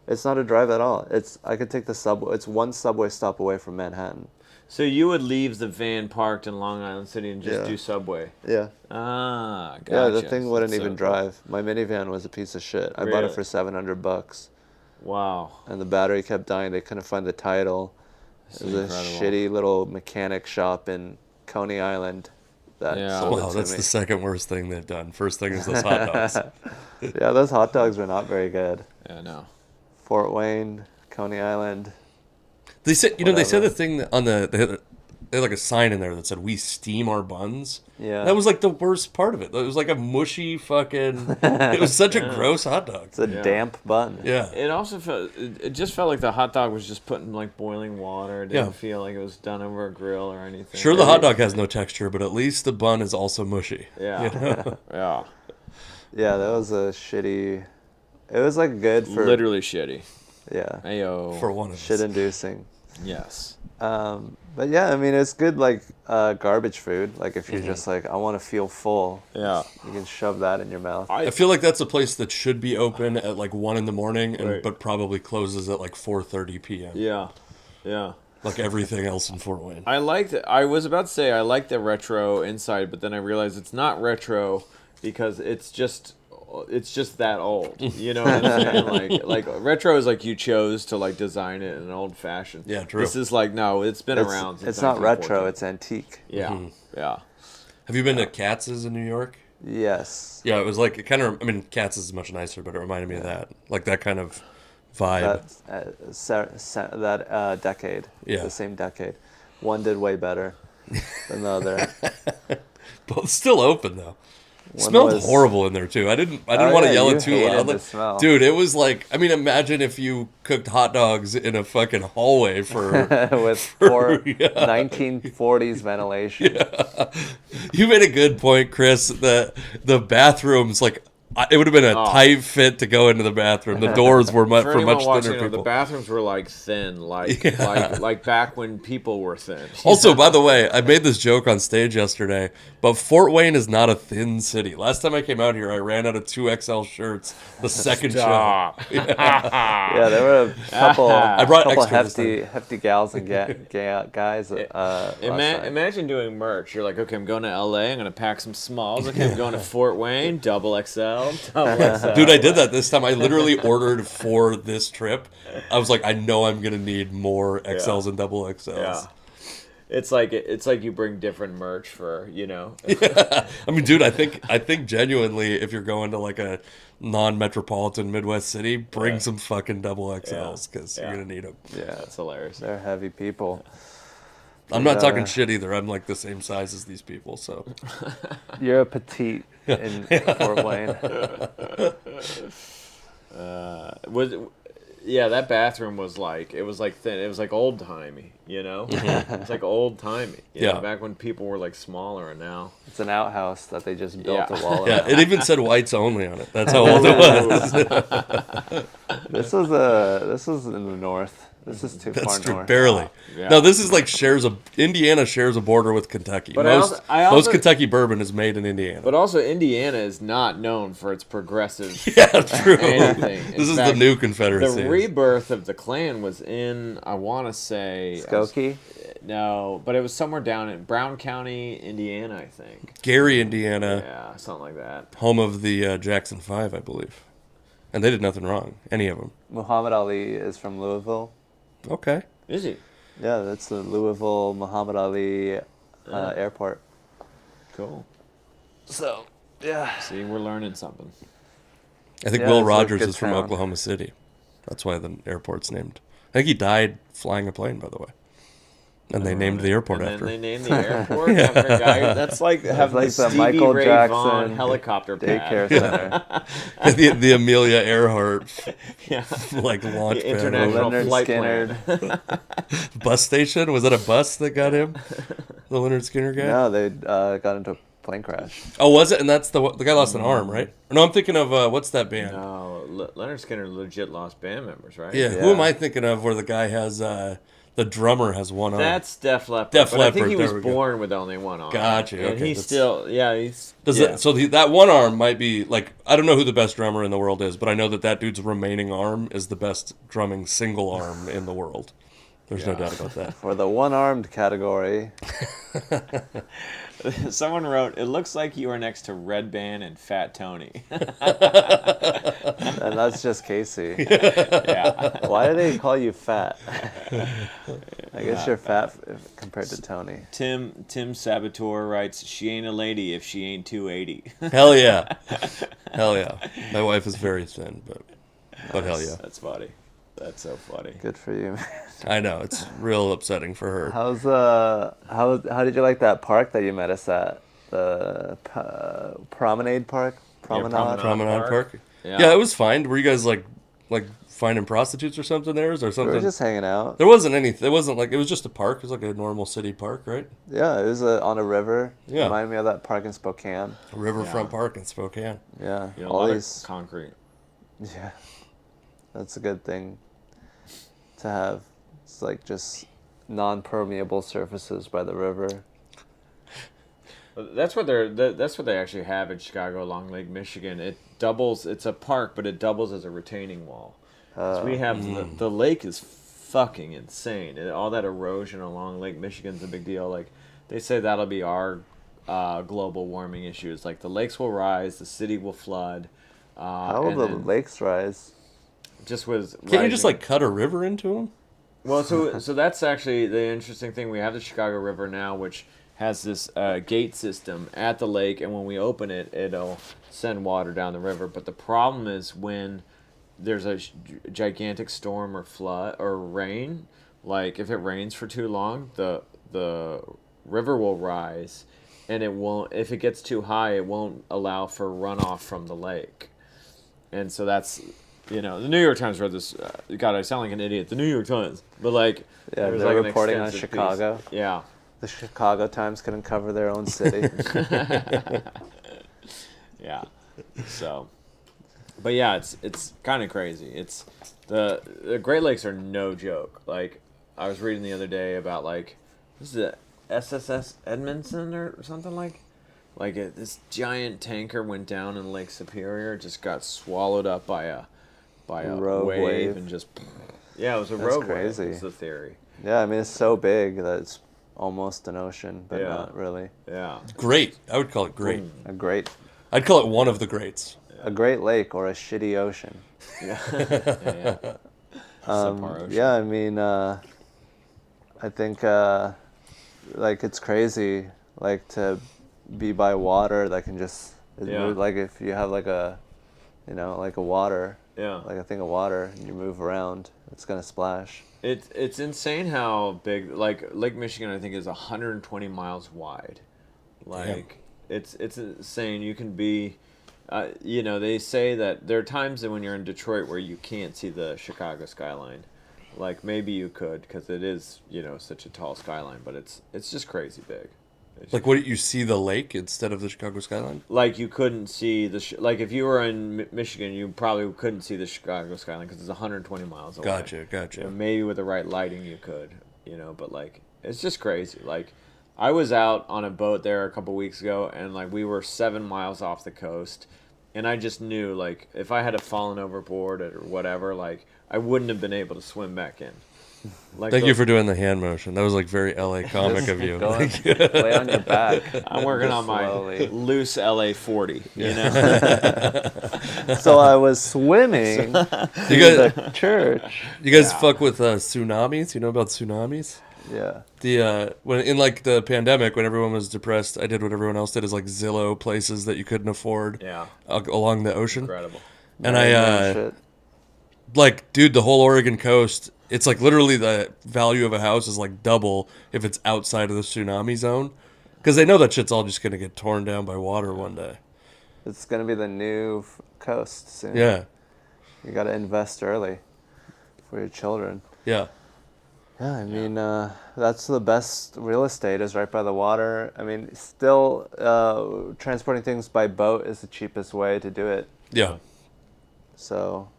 It's not a drive at all. I could take the subway. It's one subway stop away from Manhattan. So you would leave the van parked in Long Island City and just Yeah. do subway. Yeah. Ah, gotcha. Yeah, the thing wouldn't That's so even cool. drive. My minivan was a piece of shit. I bought it Really? for $700, Wow. and the battery kept dying. They couldn't find the title. This It is was a incredible. shitty little mechanic shop in Coney Island that Yeah. sold Wow, it to that's me. the second worst thing they've done. First thing is those hot dogs. Yeah, those hot dogs were not very good. Yeah, no. Fort Wayne, Coney Island. They said, they said Whatever. the thing that on they had like a sign in there that said "We steam our buns." Yeah. That was like the worst part of it. It was like a mushy fucking. It was such a gross hot dog. It's a Yeah. damp bun. Yeah. It also felt. It just felt like the hot dog was just put in like boiling water. It didn't Yeah. feel like it was done over a grill or anything. Sure, the hot dog has no texture, but at least the bun is also mushy. Yeah. You know? Yeah. Yeah, that was a shitty. It was like good for Literally shitty. yeah, Ayo. For one of shit us. inducing. Yes. But yeah, I mean it's good like garbage food. Like if you're just like I want to feel full, Yeah. you can shove that in your mouth. I feel like that's a place that should be open at like 1 in the morning, Right. but probably closes at like 4:30 p.m. Yeah. Yeah. Like everything else in Fort Wayne. I liked it. I was about to say I like the retro inside, but then I realized it's not retro because it's just it's just that old. You know what I'm saying? Like retro is like you chose to like design it in an old fashioned. Yeah, true. This is like no, it's been around. Since It's not retro. 1914. It's antique. Yeah, yeah. Have you been to Katz's in New York? Yes. Yeah, it was like, it kind of, I mean, Katz's is much nicer, but it reminded me of that. Like that kind of vibe. That decade. Yeah. The same decade. One did way better than the other. Both still open, though. One Smelled was- horrible in there too. I didn't want to yell you it too hated loudly. the smell. Dude, it was like, I mean, imagine if you cooked hot dogs in a fucking hallway for With 1940s ventilation. You made a good point, Chris. The bathrooms, like, it would have been a tight fit to go into the bathroom. The doors were For for anyone much watching, thinner people. the bathrooms were like thin, like back when people were thin. Also, by the way, I made this joke on stage yesterday, but Fort Wayne is not a thin city. Last time I came out here, I ran out of 2XL shirts the second show. Yeah, there were a couple. I brought couple extra this hefty gals and guys. last night. Imagine doing merch. You're like, okay, I'm going to LA. I'm going to pack some smalls. Okay, I'm going to Fort Wayne, double XL, double XL. Dude, I did that this time. I literally ordered for this trip. I was like, I know I'm gonna need more XLs and double XLs. Yeah. It's like you bring different merch for, you know. I mean, dude, I think genuinely, if you're going to like a non-metropolitan Midwest city, bring some fucking double XLs because you're gonna need them. Yeah, That's hilarious. they're heavy people. I'm not talking shit either. I'm like the same size as these people, so. You're a petite in Fort Wayne. That bathroom was like thin. It was like old timey, you know. It's like old timey. You know, back when people were like smaller, and now It's an outhouse that they just built a wall Yeah, around. it even said whites only on it. That's how old it was. This was in the north. This is too far That's true, north. barely. Yeah. No, this is like Indiana shares a border with Kentucky. But Most I also- Kentucky bourbon is made in Indiana. But also, Indiana is not known for its progressive Yeah, true. anything. In This is fact, the new Confederacy. The rebirth of the Klan was in, I want to say... Skokie? No, but it was somewhere down in Brown County, Indiana, I think. Gary, Indiana, Yeah, something like that. home of the Jackson 5, I believe. And they did nothing wrong, any of them. Muhammad Ali is from Louisville. Okay. Is he? Yeah, that's the Louisville Muhammad Ali airport. Cool. So, yeah. See, we're learning something. I think Yeah, Will it's a Rogers good is from town. Oklahoma City. That's why the airport's named. I think he died flying a plane, by the way. And they named the airport And after then him. they named the airport after a guy. That's like having like the the Stevie Michael Ray Jackson Vaughan helicopter Daycare pad. center. the Amelia Earhart Yeah. like launch The pad. international Leonard flight Skinner. plan. Bus station? Was that a bus that got him? The Leonard Skinner guy? No, they got into a plane crash. Oh, was it? And that's the guy lost an arm, right? Or no, I'm thinking of what's that band? No, Leonard Skinner legit lost band members, right? Yeah, who am I thinking of where the guy has the drummer has one arm? That's Def Leppard. Def but I think Leppard, he there was we go. born with only one arm. Gotcha, And okay, he's that's- still, he's... Does yeah. that one arm might be like, I don't know who the best drummer in the world is, but I know that dude's remaining arm is the best drumming single arm in the world. There's no doubt about that. For the one-armed category, Someone wrote, "It looks like you are next to Red Band and Fat Tony." and that's just Casey. Yeah. Why do they call you fat? I guess you're fat compared to Tony. Tim Saboteur writes, "She ain't a lady if she ain't 280." Hell yeah. Hell yeah. My wife is very thin, but hell yeah. That's funny. That's so funny. Good for you, man. I know, it's real upsetting for her. How's how did you like that park that you met us at? The Promenade Park? Promenade? Promenade Park? Yeah. Yeah, it was fine. Were you guys like finding prostitutes or something there? Or We something? were just hanging out. There wasn't anything. It wasn't like, it was just a park. It was like a normal city park, right? Yeah, it was on a river. Yeah. Reminded me of that park in Spokane. A riverfront park in Spokane. Yeah. You know, a all lot these. of concrete. Yeah. That's a good thing to have. It's like just non-permeable surfaces by the river. That's what they actually have in Chicago along Lake Michigan. It doubles. It's a park, but it doubles as a retaining wall. So we have the lake is fucking insane. And all that erosion along Lake Michigan's a big deal. Like they say that'll be our global warming issues. Like the lakes will rise, the city will flood. How will the lakes rise? Just was. Can't you just like cut a river into them? Well, so that's actually the interesting thing. We have the Chicago River now, which has this gate system at the lake, and when we open it, it'll send water down the river. But the problem is when there's a gigantic storm or flood or rain, like if it rains for too long, the river will rise, and it won't. If it gets too high, it won't allow for runoff from the lake, and so that's. The New York Times read this. God, I sound like an idiot. The New York Times, but like, yeah, they're like reporting on Chicago. Piece. Yeah, the Chicago Times couldn't cover their own city. Yeah, so, but yeah, it's kind of crazy. It's the Great Lakes are no joke. Like, I was reading the other day about this is the SSS Edmondson or something like this giant tanker went down in Lake Superior, just got swallowed up by a wave and just it was a rogue crazy. Wave. That's the theory. Yeah, I mean it's so big that it's almost an ocean, but not really. Yeah. Great. I would call it great. A great. I'd call it one of the greats. Yeah. A great lake or a shitty ocean. Yeah. Yeah. Yeah, I mean, I think it's crazy, to be by water that can just move, if you have a water. Yeah. Like a thing of water, and you move around, it's gonna splash. It's insane how big, Lake Michigan, I think, is 120 miles wide. It's insane. You can be, they say that there are times when you're in Detroit where you can't see the Chicago skyline. Like maybe you could because it is, such a tall skyline, but it's just crazy big. What, you see the lake instead of the Chicago skyline? Like you couldn't see if you were in Michigan, you probably couldn't see the Chicago skyline because it's 120 miles away. Gotcha. Maybe with the right lighting you could, but it's just crazy. I was out on a boat there a couple weeks ago, and we were 7 miles off the coast, and I just knew if I had fallen overboard or whatever, I wouldn't have been able to swim back in. Thank you for doing the hand motion. That was very LA comic of you. Lay on your back. I'm working on my loose LA 40. So I was swimming to the church. You guys fuck with tsunamis? You know about tsunamis? Yeah. When in the pandemic, when everyone was depressed, I did what everyone else did, is Zillow places that you couldn't afford. Yeah. Along the ocean. Incredible. And dude, the whole Oregon coast. It's literally the value of a house is double if it's outside of the tsunami zone. Because they know that shit's all just going to get torn down by water one day. It's going to be the new coast soon. Yeah. You got to invest early for your children. Yeah. Yeah, I mean, that's the best real estate is right by the water. I mean, still transporting things by boat is the cheapest way to do it. Yeah. So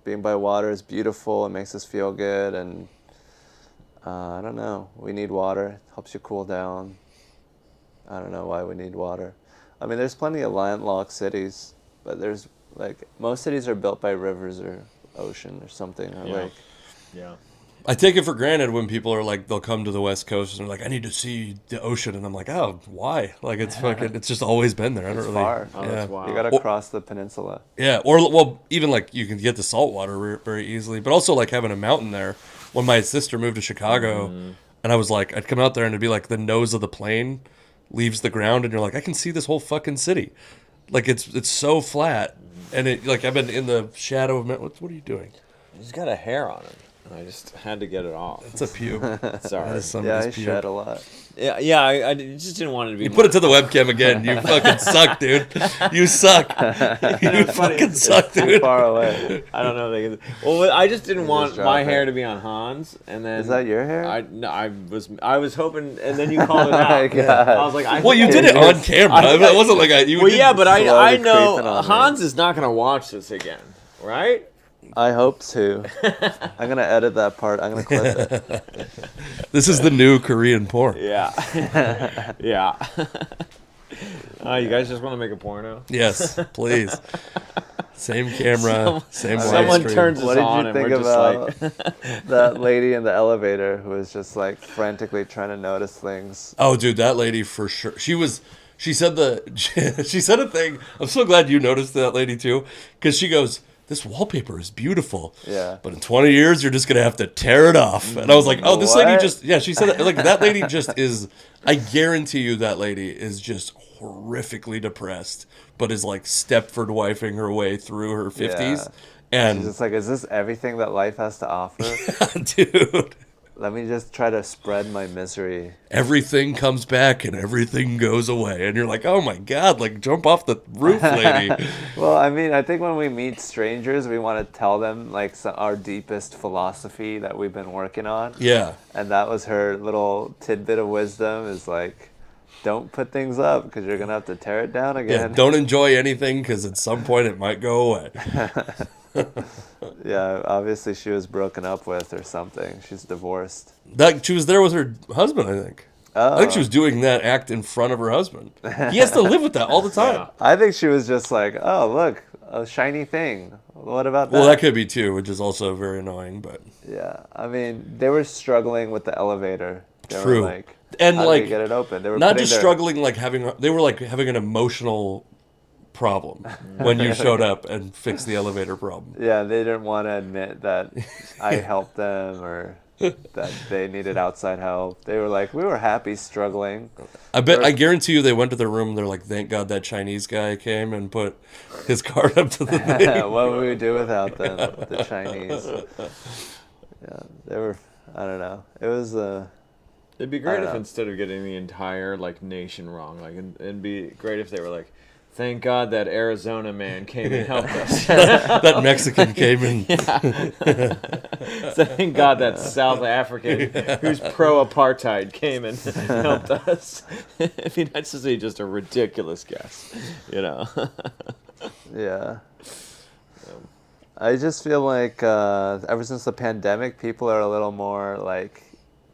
being by water is beautiful. It makes us feel good, and I don't know. We need water. It helps you cool down. I don't know why we need water. I mean, there's plenty of landlocked cities, but there's most cities are built by rivers or ocean or something or lake. Yeah. I take it for granted when people are they'll come to the West Coast and they're I need to see the ocean, and I'm oh, why? It's it's just always been there. I don't really. Far. Oh, that's wild. You gotta cross the peninsula. Yeah, or even you can get the salt water very easily, but also having a mountain there. When my sister moved to Chicago, and I was I'd come out there and it'd be the nose of the plane leaves the ground, and you're I can see this whole fucking city. It's so flat, and it I've been in the shadow of what are you doing? He's got a hair on him. I just had to get it off. It's a pube. Sorry. Yeah, I shed a lot. Yeah. I just didn't want it to be. You put it to the webcam again. You fucking suck, dude. You suck. You fucking suck, dude. Far away. I don't know. Well, I just didn't want my hair to be on Hans, and then is that your hair? I was hoping, and then you called it out. I was well, you did it on camera. It wasn't you. Well, yeah, but I know Hans is not gonna watch this again, right? I hope to. I'm going to edit that part. I'm going to clip it. This is the new Korean porn. Yeah. Yeah. You guys just want to make a porno? Yes, please. Same camera, same live Someone stream. turns us on and we're just about that lady in the elevator who was just frantically trying to notice things? Oh, dude, that lady for sure. She she said she said a thing. I'm so glad you noticed that lady too, because she goes, "This wallpaper is beautiful. Yeah. But in 20 years, you're just gonna have to tear it off." And I was like, "Oh, this lady What? just she said that, like that lady just is. I guarantee you that lady is just horrifically depressed, but is like Stepford wifing her way through her 50s." Yeah. And She's just like, is this everything that life has to offer? dude, Let me just try to spread my misery. everything comes back and everything goes away, and you're like, "Oh my god, like jump off the roof, lady." Well, I mean, I think when we meet strangers, we want to tell them like our deepest philosophy that we've been working on. Yeah. And that was her little tidbit of wisdom is like, don't put things up because you're going to have to tear it down Yeah, again. don't enjoy anything because at some point it might go away. Yeah, obviously she was broken up with or something. She's divorced. That she was there with her husband, I think. Oh. I think she was doing that act in front of her husband. He has to live with that all the time. Yeah. I think she was just like, oh, look, a shiny thing. What about that? Well, that could be too, which is also very annoying. But Yeah, I mean, they were struggling with the elevator. They True. Were like, and how like do we get it open? They were not putting just their- struggling, like they were like having an emotional problem when you showed up and fixed the elevator problem. Yeah, they didn't want to admit that I helped them or that they needed outside help. They were like, we were happy struggling. I guarantee you, they went to their room. And they're like, "Thank God that Chinese guy came and put his card up to the thing." What would we do without them, the Chinese? Yeah, they were, I don't know. It was, It'd be I great don't if know. instead of getting the entire like nation wrong, like it'd be great if they were like, "Thank God that Arizona man came and helped us." That Mexican came in. Thank God that South African who's pro-apartheid came and helped us. It'd be nice to see just a ridiculous guess, you know. yeah. I just feel like ever since the pandemic, people are a little more like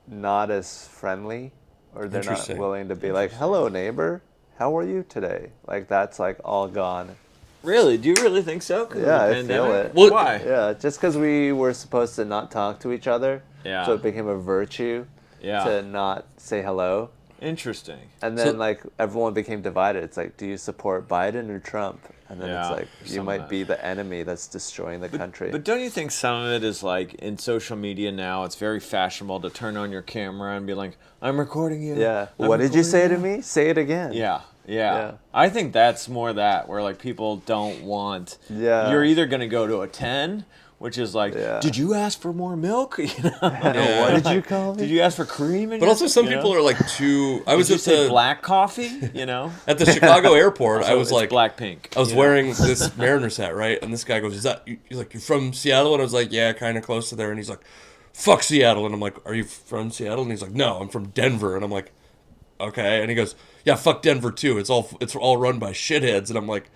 not as friendly, or they're not Interesting. willing to be like, "Hello, neighbor, how are you today?" Like that's like all gone. Really? Do you really think so? 'Cause of Yeah, the I pandemic? feel it. Well, Why? Yeah, just because we were supposed to not talk to each other, Yeah. so it became a virtue Yeah. to not say hello. Interesting. And then So- like everyone became divided. It's like, do you support Biden or Trump? And then Yeah, it's like you some of might that. be the enemy that's destroying the country. But don't you think some of it is like in social media now, it's very fashionable to turn on your camera and be like, "I'm recording you." yeah. I'm What did you say to recording me? Say it again. Yeah, Yeah. I think that's more that where like people don't want. Yeah. You're either gonna go to a 10, which is like, Yeah. did you ask for more milk? You know? Yeah. What did you call me? Did you ask for cream? But also, some people are like too. I was Did you at say the black coffee? You know. at the Chicago airport. I So was it's like, Blackpink. I was you know? wearing this Mariners hat, right? And this guy goes, "Is that you?" He's like, "You're from Seattle?" And I was like, "Yeah, kind of close to there." And he's like, "Fuck Seattle." And I'm like, "Are you from Seattle?" And he's like, "No, I'm from Denver." And I'm like, "Okay." And he goes, "Yeah, fuck Denver too. It's all run by shitheads." And I'm like,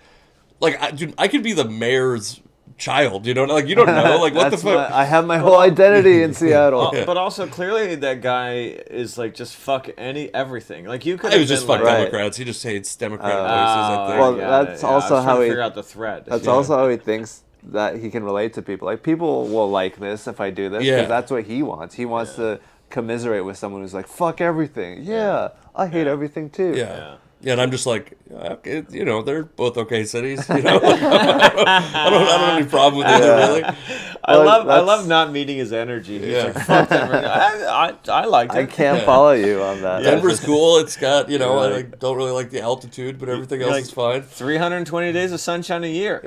dude, I could be the mayor's child, you know? Like, you don't know, like, what the That's fuck? I have my whole identity in Seattle. But also, clearly, that guy is like just fuck everything. Like you could. It was just fuck like, Right. Democrats. He just hates Democrat Oh, places, I think. Well, got that's it. also I was how trying to he- figure out the thread. That's Yeah. also how he thinks that he can relate to people. Like people will like this if I do this, Yeah. because that's what he wants. He wants to commiserate with someone who's like, "Fuck everything." Yeah, I hate everything too. Yeah. Yeah, and I'm just like, okay, you know, they're both okay cities. You know, like, I don't have any problem with either, really. I Well, love that's- not meeting his energy. He's Yeah. like, fuck Denver. I liked it. I can't follow you on that. Denver's cool. It's got, you know, I You're like, don't really like the altitude, but everything You're else like- is fine. 320 days of sunshine a year.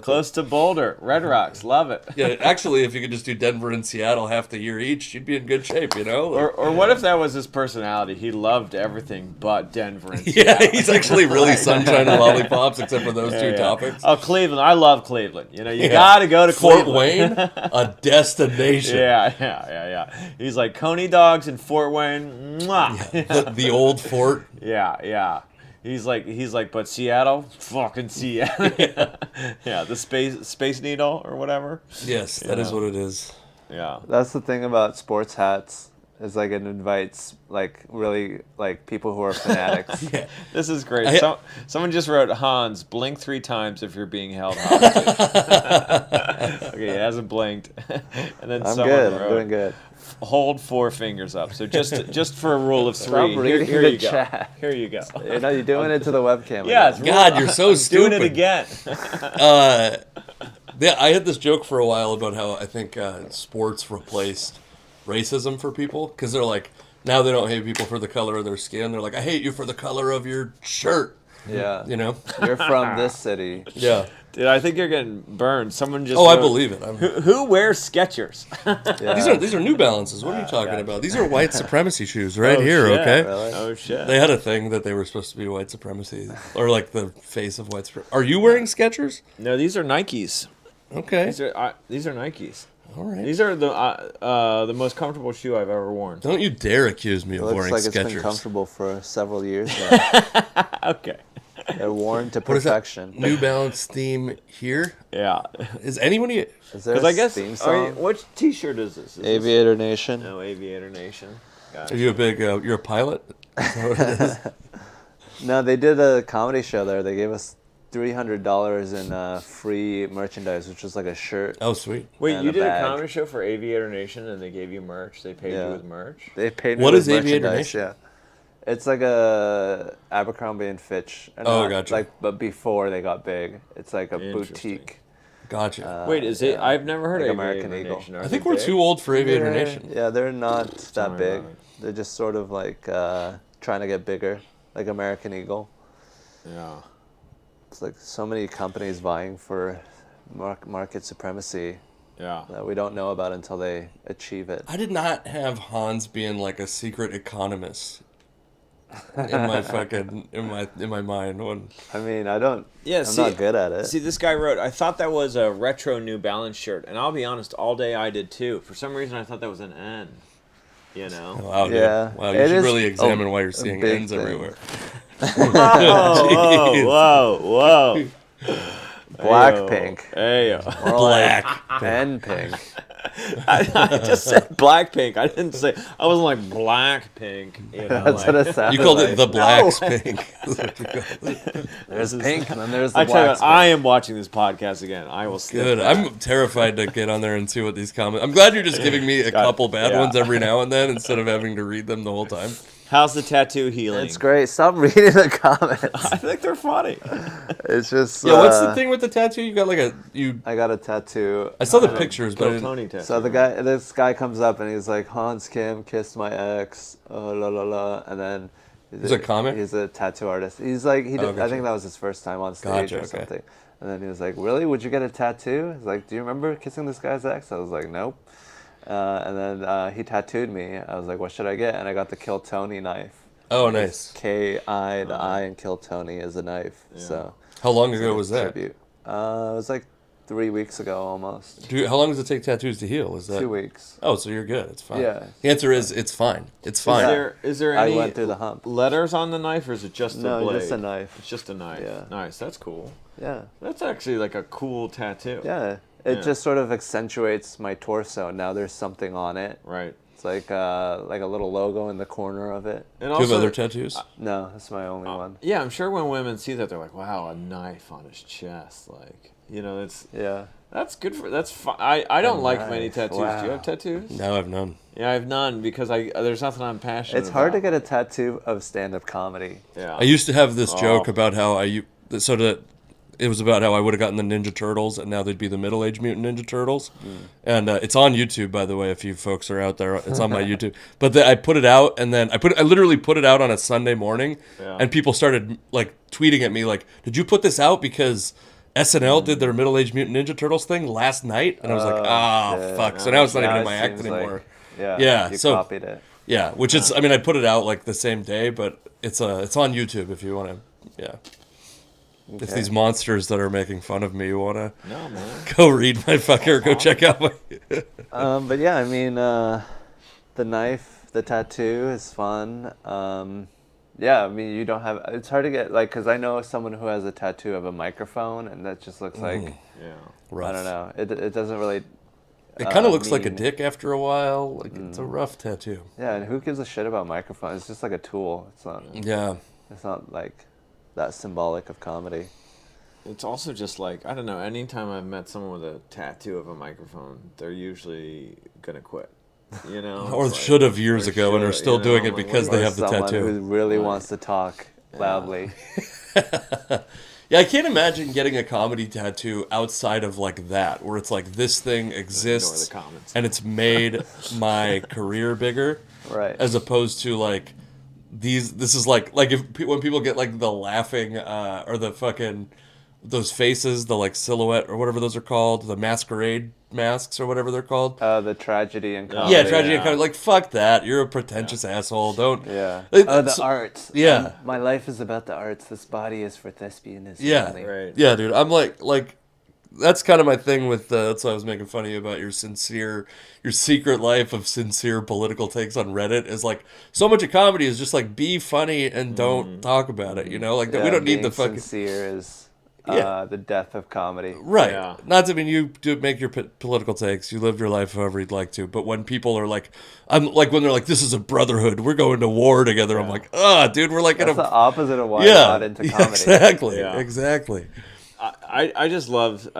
Close to Boulder, Red Rocks, love it. Yeah, actually, if you could just do Denver and Seattle half the year each, you'd be in good shape, you know? Or what if that was his personality? He loved everything but Denver and yeah, Seattle. he's actually really sunshine and lollipops, except for those two Yeah. topics. Oh, Cleveland. I love Cleveland. You know, you Yeah. got to go to Fort Cleveland. Wayne, a destination. Yeah. He's like Coney dogs in Fort Wayne. Mwah. The old fort. Yeah. He's like, but Seattle, fucking Seattle. Yeah, the space needle or whatever. Yes, that is Yeah. what it is. Yeah. That's the thing about sports hats. It's like it invites like really like people who are fanatics. Yeah. This is great. Someone just wrote, Hans, blink 3 times if you're being held hostage. Okay, he hasn't blinked. And then I'm someone good. wrote, I'm doing good. hold 4 fingers up. So just for a rule of 3. Stop reading Here the you chat. go. Here you go. You're doing it to the webcam. Yeah, again. God, you're so stupid. Doing it again. Yeah, I had this joke for a while about how I think sports replaced racism for people because they're like, now they don't hate people for the color of their skin. They're like, I hate you for the color of your shirt. Yeah. You know? You're from this city. Yeah. Dude, I think you're getting burned. Someone just Oh, I wrote, believe it. Who wears Skechers? Yeah. These are New Balances. What are you talking about? These are white supremacy shoes right here, shit. okay? Really? Oh, shit. They had a thing that they were supposed to be white supremacy, or like the face of white supremacy. Are you wearing Skechers? No, these are Nikes. Okay. These are Nikes. All right. These are the most comfortable shoe I've ever worn. Don't you dare accuse me It of looks wearing like it's been Skechers. comfortable for several years now. Okay. They're worn to What is that? perfection. New Balance theme here? Yeah. Is anybody... Is there Because a I guess theme song? what T-shirt is this? Is Aviator Nation. This, no, Aviator Nation. Are Gotcha. you a big... you're a pilot? Is that what it is? No, they did a comedy show there. They gave us $300 in free merchandise, which was like a shirt. Oh, sweet. Wait, and you a did bag. a comedy show for Aviator Nation and they gave you merch? They paid Yeah. you with merch? They paid me What with is Aviator merchandise, Nation? Yeah. It's like a Abercrombie and Fitch. Oh, gotcha. Like, but before they got big, it's like a Interesting. boutique. Gotcha. Wait, is it? yeah. I've never heard Like of American Aviator Eagle. Nation. Are I they think we're big? too old for Aviator They're- Nation. Yeah, they're not Tell that me big. about it. They're just sort of like trying to get bigger, like American Eagle. Yeah. It's like so many companies vying for market supremacy Yeah. that we don't know about until they achieve it. I did not have Hans being like a secret economist in my fucking in my mind when I mean, I don't. Yeah, I'm see, not good at it. See, this guy wrote, I thought that was a retro New Balance shirt. And I'll be honest, all day I did too. For some reason, I thought that was an N. You know? wow, dude. Yeah, Wow, you it should is really examine a- why you're a seeing big ends thing. everywhere. Whoa, whoa, whoa. Blackpink. Hey, More Black. like N pink. I just said Blackpink. I didn't say, I wasn't like Blackpink. You know, That's what it sounded You called like. it the Blacks Pink. There's pink and then there's the I tell you black. what, I am watching this podcast again. I will skip Good. that. I'm terrified to get on there and see what these comments. I'm glad you're just giving me a couple bad yeah. ones every now and then instead of having to read them the whole time. How's the tattoo healing? It's great. Stop reading the comments. I think they're funny. It's just. Yeah, what's the thing with the tattoo? You got like I got a tattoo. I saw the pictures, but I Kill didn't- Tony tattoo. So this guy comes up and he's like, Hans Kim kissed my ex, oh la la la, and then He's a comic? He's a tattoo artist. He's like I gotcha. think that was his first time on stage Gotcha, or okay. something. And then he was like, really? Would you get a tattoo? He's like, do you remember kissing this guy's ex? I was like, nope. And then he tattooed me. I was like, what should I get? And I got the Kill Tony knife. Oh, nice. K-I, the I in Kill Tony is a knife. So How long ago was that? tribute. It was like 3 weeks ago almost. How long does it take tattoos to heal? Is that 2 weeks. Oh, so you're good. It's fine. Yeah. The answer is it's fine. It's fine. Is there I any went through the hump. letters on the knife, or is it just the No, blade? just a knife. It's just a knife. Yeah. Nice. That's cool. Yeah. That's actually like a cool tattoo. Yeah. It Yeah. just sort of accentuates my torso. Now there's something on it. Right. It's like a little logo in the corner of it. And Do you also, have other tattoos? No, that's my only one. yeah, I'm sure when women see that, they're like, "Wow, a knife on his chest!" Like, you know, Yeah. that's good for. That's fine. I don't like many knife, tattoos. Do wow. you have tattoos? No, I've none. Yeah, I have none because there's nothing I'm passionate. It's hard to about. get a tattoo of stand-up comedy. Yeah. I used to have this Oh. joke about how it was about how I would have gotten the Ninja Turtles, and now they'd be the Middle-Aged Mutant Ninja Turtles. And it's on YouTube, by the way, if you folks are out there. It's on my YouTube. But I put it out, and then I literally put it out on a Sunday morning, Yeah. and people started like tweeting at me like, "Did you put this out because SNL did their Middle-Aged Mutant Ninja Turtles thing last night?" And I was like, shit. fuck." So now it's not even Now in it my act seems like- anymore. Yeah. You so- copied it. Yeah, which is, I mean, I put it out like the same day, but it's on YouTube if you want to, yeah. If Okay. these monsters that are making fun of me want to No, man. go read my fucker, go check out my. But yeah, I mean, the knife, the tattoo is fun. Yeah, I mean, you don't have. It's hard to get because I know someone who has a tattoo of a microphone, and that just looks like Yeah. Rough. I don't know. It doesn't really. It kind of looks like a mean. dick after a while. Like it's a rough tattoo. Yeah, and who gives a shit about microphones? It's just like a tool. Yeah. It's not like that symbolic of comedy. It's also just like, I don't know, anytime I've met someone with a tattoo of a microphone, they're usually going to quit. You know? Or should have years ago and are still doing it because they have the Someone tattoo. who really wants to talk loudly. Yeah, I can't imagine getting a comedy tattoo outside of like that, where it's like this thing exists Ignore the comments. and it's made my career bigger, Right. as opposed to like these. This is like when people get like the laughing or the fucking those faces, the like silhouette or whatever those are called, the masquerade masks or whatever they're called. The tragedy and comedy. Yeah, tragedy and comedy. Like, fuck that. You're a pretentious asshole. Don't. Yeah. The arts. Yeah. My life is about the arts. This body is for thespianism. Yeah. Only. Right. Yeah, dude. I'm like, that's kind of my thing with, that's why I was making fun of you about your secret life of sincere political takes on Reddit is like, so much of comedy is just like, be funny and don't talk about it, you know? Like, we don't need the fucking. Sincere is Yeah. the death of comedy. Right. Yeah. Not to mean you do make your political takes. You live your life however you'd like to. But when people are like, I'm like, when they're like, this is a brotherhood, we're going to war together. I'm like, dude, we're like That's in a. the opposite of why I Yeah. got into comedy. Exactly. Yeah. Exactly. I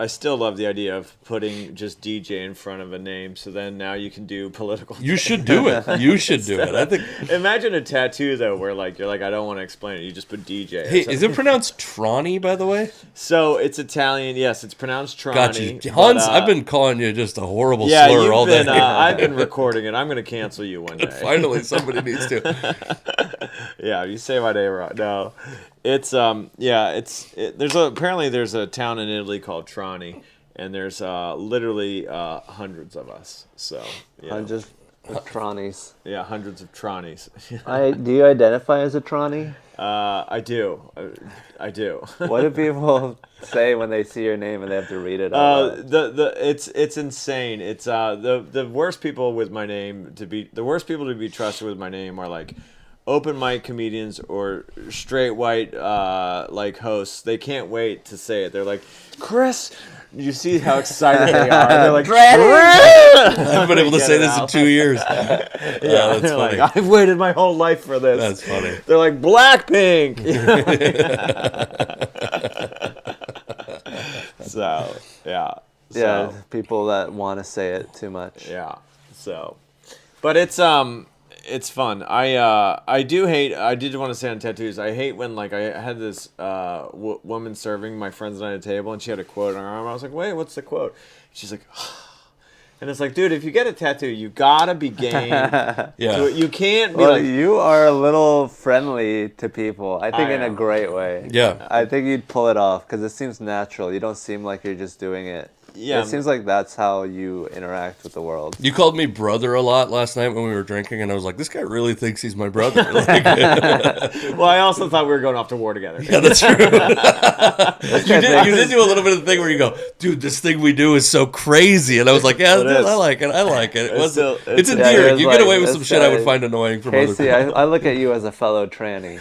still love the idea of putting just DJ in front of a name, so then now you can do political. You should do it. You should do it. I think. Imagine a tattoo though, where like you're like, I don't want to explain it. You just put DJ. or Hey, something. is it pronounced Trani, by the way? So it's Italian. Yes, it's pronounced Trani. Gotcha. Hans, but, I've been calling you just a horrible yeah, slur you've all day. been. I've been recording it. I'm going to cancel you one day. Finally, somebody needs to. Yeah, you say my name wrong. No, it's apparently there's a town in Italy called Trani, and there's literally hundreds of us. So yeah, Hundreds of Tranies. yeah, hundreds of Tranis. Do you identify as a Trani? I do. I do. What do people say when they see your name and they have to read it out loud? It's insane. It's the worst people with my name to be trusted with my name are like open mic comedians or straight white like hosts. They can't wait to say it. They're like, Chris. You see how excited they are. They're like, I haven't been able to say this in 2 years. yeah, that's they're funny. like, I've waited my whole life for this. That's funny. They're like Blackpink. So yeah. Yeah, people that want to say it too much. Yeah. So, but it's fun. I did want to say on tattoos. I hate when like I had this woman serving my friends and I at a table, and she had a quote on her arm. I was like, wait, what's the quote? She's like, and it's like, dude, if you get a tattoo, you gotta be game. Yeah. You can't be Well, like. you are a little friendly to people. I think in a am. great way. Yeah. I think you'd pull it off because it seems natural. You don't seem like you're just doing it. Yeah. It seems like that's how you interact with the world. You called me brother a lot last night when we were drinking, and I was like, this guy really thinks he's my brother. Like, Well, I also thought we were going off to war together. yeah, that's true. You did do a little bit of the thing where you go, dude, this thing we do is so crazy. And I was like, yeah, It is. I like it. I like it. It's still- It's it's- endearing. Yeah, it You was get like, away with some this shit I would guy- find annoying from other Casey, people. I look at you as a fellow tranny.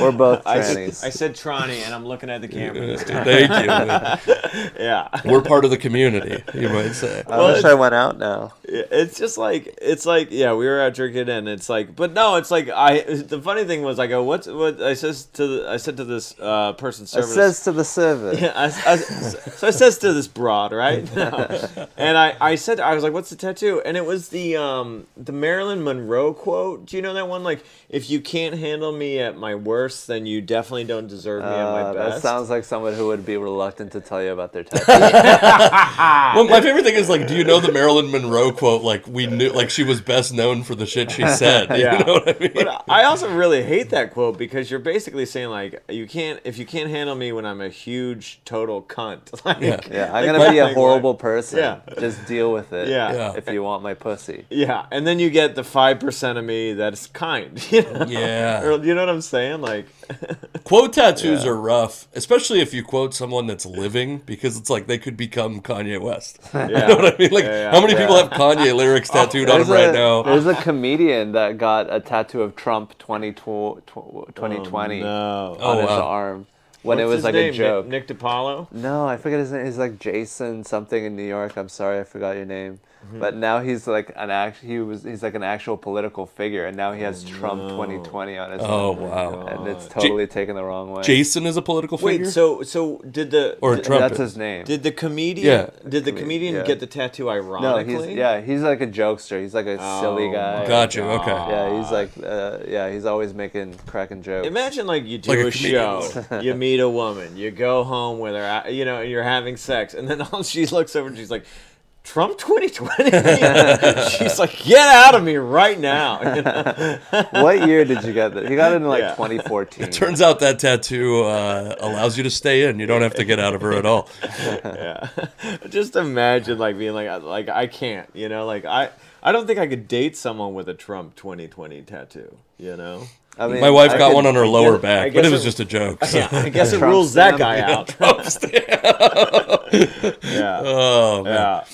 We're both trannies. I said Trani, and I'm looking at the camera this time. Thank you. Man. Yeah. We're part of the community, you might say. I wish I went out now. It's like yeah, we were out drinking and it's like, but no, it's like the funny thing was I go, what I said to this person It service. says to the servant. Yeah, so I says to this broad, right? And I said, I was like, what's the tattoo? And it was the Marilyn Monroe quote. Do you know that one? Like, if you can't handle me at my worst, then you definitely don't deserve me at my best. That sounds like someone who would be reluctant to tell you about their tattoo. Well, my favorite thing is like, do you know the Marilyn Monroe quote? Like we knew, like she was best known for the shit she said. Yeah. You know what I mean? But I also really hate that quote because you're basically saying like, if you can't handle me when I'm a huge total cunt. Like, Yeah, I'm like, gonna be a like, horrible person. Yeah. Just deal with it. Yeah. If you want my pussy. Yeah, and then you get the 5% of me that's kind. You know? Yeah. Or, you know what I'm saying? Like, Quote tattoos are rough, especially if you quote someone that's living, because it's like they could become Kanye West. yeah. You know what I mean? Like, Yeah, how many people have Kanye lyrics tattooed on them right now? There's a comedian that got a tattoo of Trump 2020 no. on his wow. arm. when What's it was his like name? a joke. Nick DiPaolo? No, I forget his name. He's like Jason something in New York. I'm sorry, I forgot your name. But now he's like he's like an actual political figure, and now he has Trump 2020 on his Oh, own. wow. And it's totally taken the wrong way. Jason is a political figure? Wait, so did the Trump That's is. his name. did the comedian Yeah. get the tattoo No, ironically? he's like a jokester. He's like a silly guy. Gotcha, okay. Yeah, he's like he's always cracking jokes. Imagine like you do Like a a show, comedian. you meet a woman, you go home with her, and you're having sex, and then she looks over and she's like, Trump 2020? She's like, get out of me right now. What year did you get that? He got it in like Yeah. 2014. Turns out that tattoo allows you to stay in. You don't have to get out of her at all. Yeah. Just imagine like being like I can't, like I don't think I could date someone with a Trump 2020 tattoo, I mean, My wife got could- one on her lower I back, guess but it was it- just a joke. So. Yeah, I guess it Trump rules that stamp, guy yeah. out. Yeah. Oh, man. Yeah.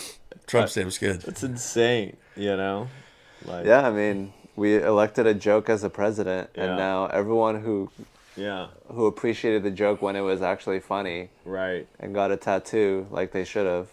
Trump stamp's good. It's insane, Like Yeah, I mean, we elected a joke as a president, Yeah. and now everyone who Yeah. appreciated the joke when it was actually funny Right. and got a tattoo like they should have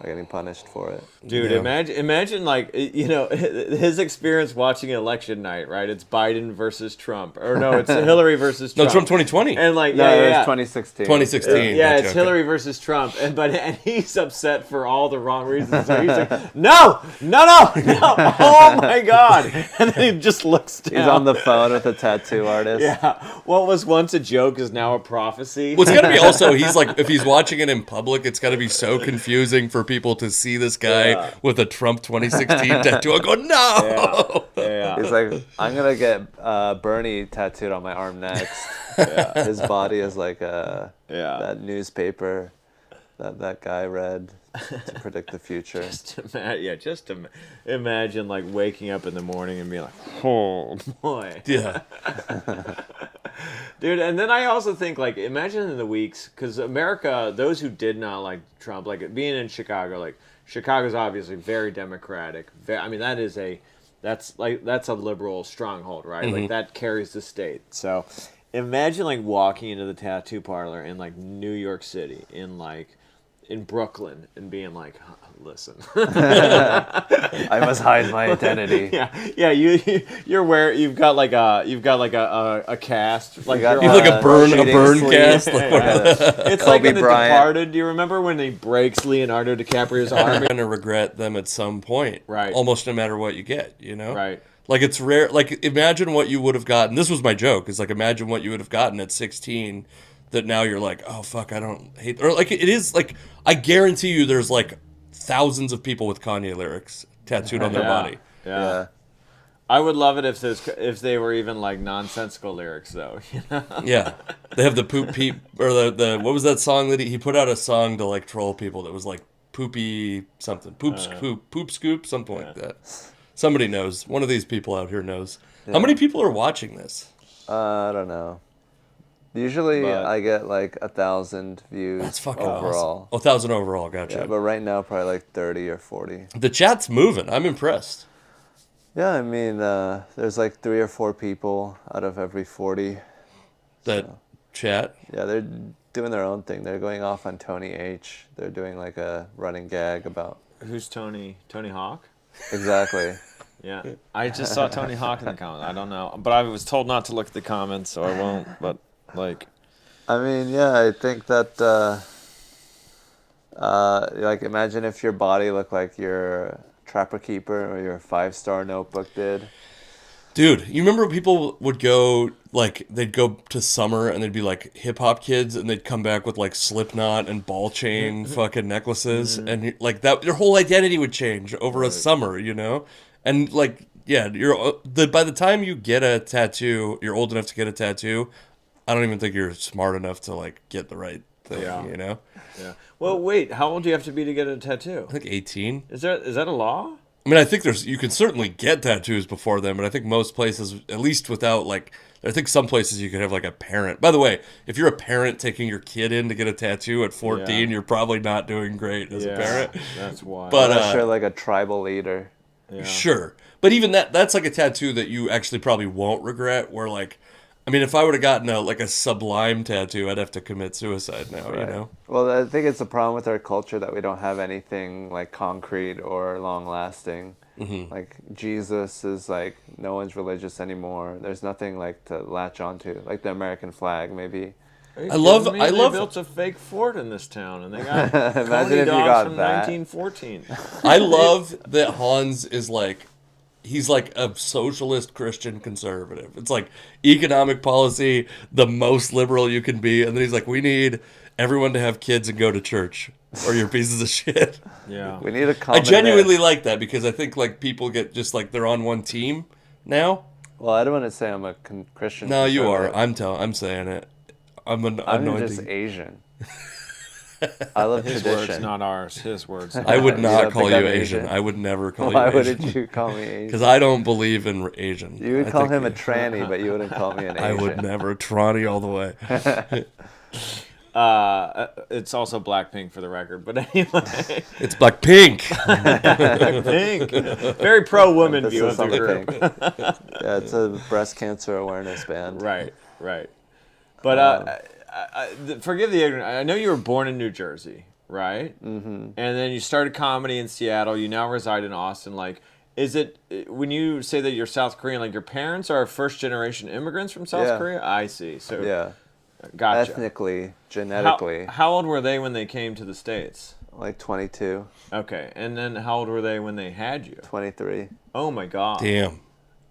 are getting punished for it. Dude, Yeah. imagine like his experience watching election night, right? It's Biden versus Trump, or no, it's Hillary versus No, Trump. Trump 2020. And like No, yeah, it yeah, was yeah. 2016. 2016. Yeah, Gotcha, it's okay. Hillary versus Trump, and he's upset for all the wrong reasons. So he's like, no, oh my god, and then he just looks down. He's on the phone with a tattoo artist. Yeah, what was once a joke is now a prophecy. Well, it's got to be also, he's like, if he's watching it in public, it's got to be so confusing for people to see this guy with a Trump 2016 tattoo. I go, no! Yeah. He's like, I'm gonna get Bernie tattooed on my arm next. His body is like that newspaper that guy read to predict the future. Just imagine like waking up in the morning and being like, oh boy. Yeah. Dude, and then I also think, like, imagine in the weeks, because America, those who did not like Trump, like, being in Chicago, like, Chicago's obviously very Democratic. I mean, that's a liberal stronghold, right? Like, that carries the state. So, imagine, like, walking into the tattoo parlor in, like, New York City, in Brooklyn, and being like, listen. I must hide my identity. Yeah. You've got like a cast, like got, He's like a burn cheating cast. sleeve. Like, it's like in The Bryant. Departed. Do you remember when he breaks Leonardo DiCaprio's arm? you're going to regret them at some point. Right. Almost no matter what you get, Right. Like, it's rare. Like, imagine what you would have gotten. This was my joke. It's like, imagine what you would have gotten at 16 that now you're like, oh, fuck, I don't hate. Or, like, it is, like, I guarantee you there's, like, thousands of people with Kanye lyrics tattooed on their body. Yeah. I would love it if they were even like nonsensical lyrics though. Yeah. They have the poop peep, or the what was that song that he put out a song to, like, troll people that was, like, poopy something. Poop scoop, something like that. Somebody knows. One of these people out here knows. How many people are watching this? I don't know. Usually I get like 1,000 views That's fucking overall. awesome. 1,000 overall, gotcha. Yeah, but right now probably like 30 or 40. The chat's moving. I'm impressed. Yeah, I mean, there's like 3 or 4 people out of every 40. That chat. Yeah, they're doing their own thing. They're going off on Tony H. They're doing like a running gag about... Who's Tony? Tony Hawk? Exactly. Yeah. I just saw Tony Hawk in the comments. I don't know. But I was told not to look at the comments, so I won't. But, like... I mean, yeah, I think that, like, imagine if your body looked like your Trapper Keeper or your 5-Star Notebook did. Dude, you remember when people would go, like, they'd go to summer and they'd be, like, hip-hop kids and they'd come back with, like, Slipknot and ball chain fucking necklaces and, like, that their whole identity would change over a summer, And, like, yeah, by the time you get a tattoo, you're old enough to get a tattoo, I don't even think you're smart enough to, like, get the right thing, Yeah. Well, wait, how old do you have to be to get a tattoo? I think 18. Is that a law? I mean, I think you can certainly get tattoos before then, but I think most places, at least without, like, I think some places you could have, like, a parent. By the way, if you're a parent taking your kid in to get a tattoo at 14, you're probably not doing great as a parent. That's why. But, Unless you're like a tribal leader. Yeah. Sure. But even that's like a tattoo that you actually probably won't regret, where, like, I mean, if I would have gotten a Sublime tattoo, I'd have to commit suicide now, Right. you know? Well, I think it's a problem with our culture that we don't have anything like concrete or long lasting. Mm-hmm. Like Jesus is like no one's religious anymore. There's nothing like to latch onto, like the American flag maybe. I love- They built a fake fort in this town, and they got Imagine Coney if you dogs got from that. 1914. I love that Hans is he's like a socialist Christian conservative. It's like economic policy, the most liberal you can be. And then he's like, we need everyone to have kids and go to church or you're pieces of shit. Yeah. We need a I common genuinely myth. like that because I think people get just they're on one team now. Well, I don't want to say I'm a Christian. No, you are. conservative. I'm saying it. I'm I'm anointing. just Asian. I love His tradition. words, not ours. His words. I would You not don't call think you I'm Asian. Asian? I would never call Why you Asian. wouldn't you call me Asian? Because I don't believe in Asian. You would I call think him a tranny, but you wouldn't call me an Asian. I would never. Trani all the way. It's also Blackpink for the record, but anyway, It's Blackpink. Blackpink, very pro woman This view is of the something. group. Yeah, it's a breast cancer awareness band. Right. But forgive the ignorance. I know you were born in New Jersey, right? Mm-hmm. And then you started comedy in Seattle. You now reside in Austin. Is it when you say that you're South Korean? Your parents are first generation immigrants from South Yeah. Korea? I see. So Yeah, gotcha. ethnically, genetically, How old were they when they came to the States? like 22, Okay, and then how old were they when they had you? 23. Oh my God! Damn.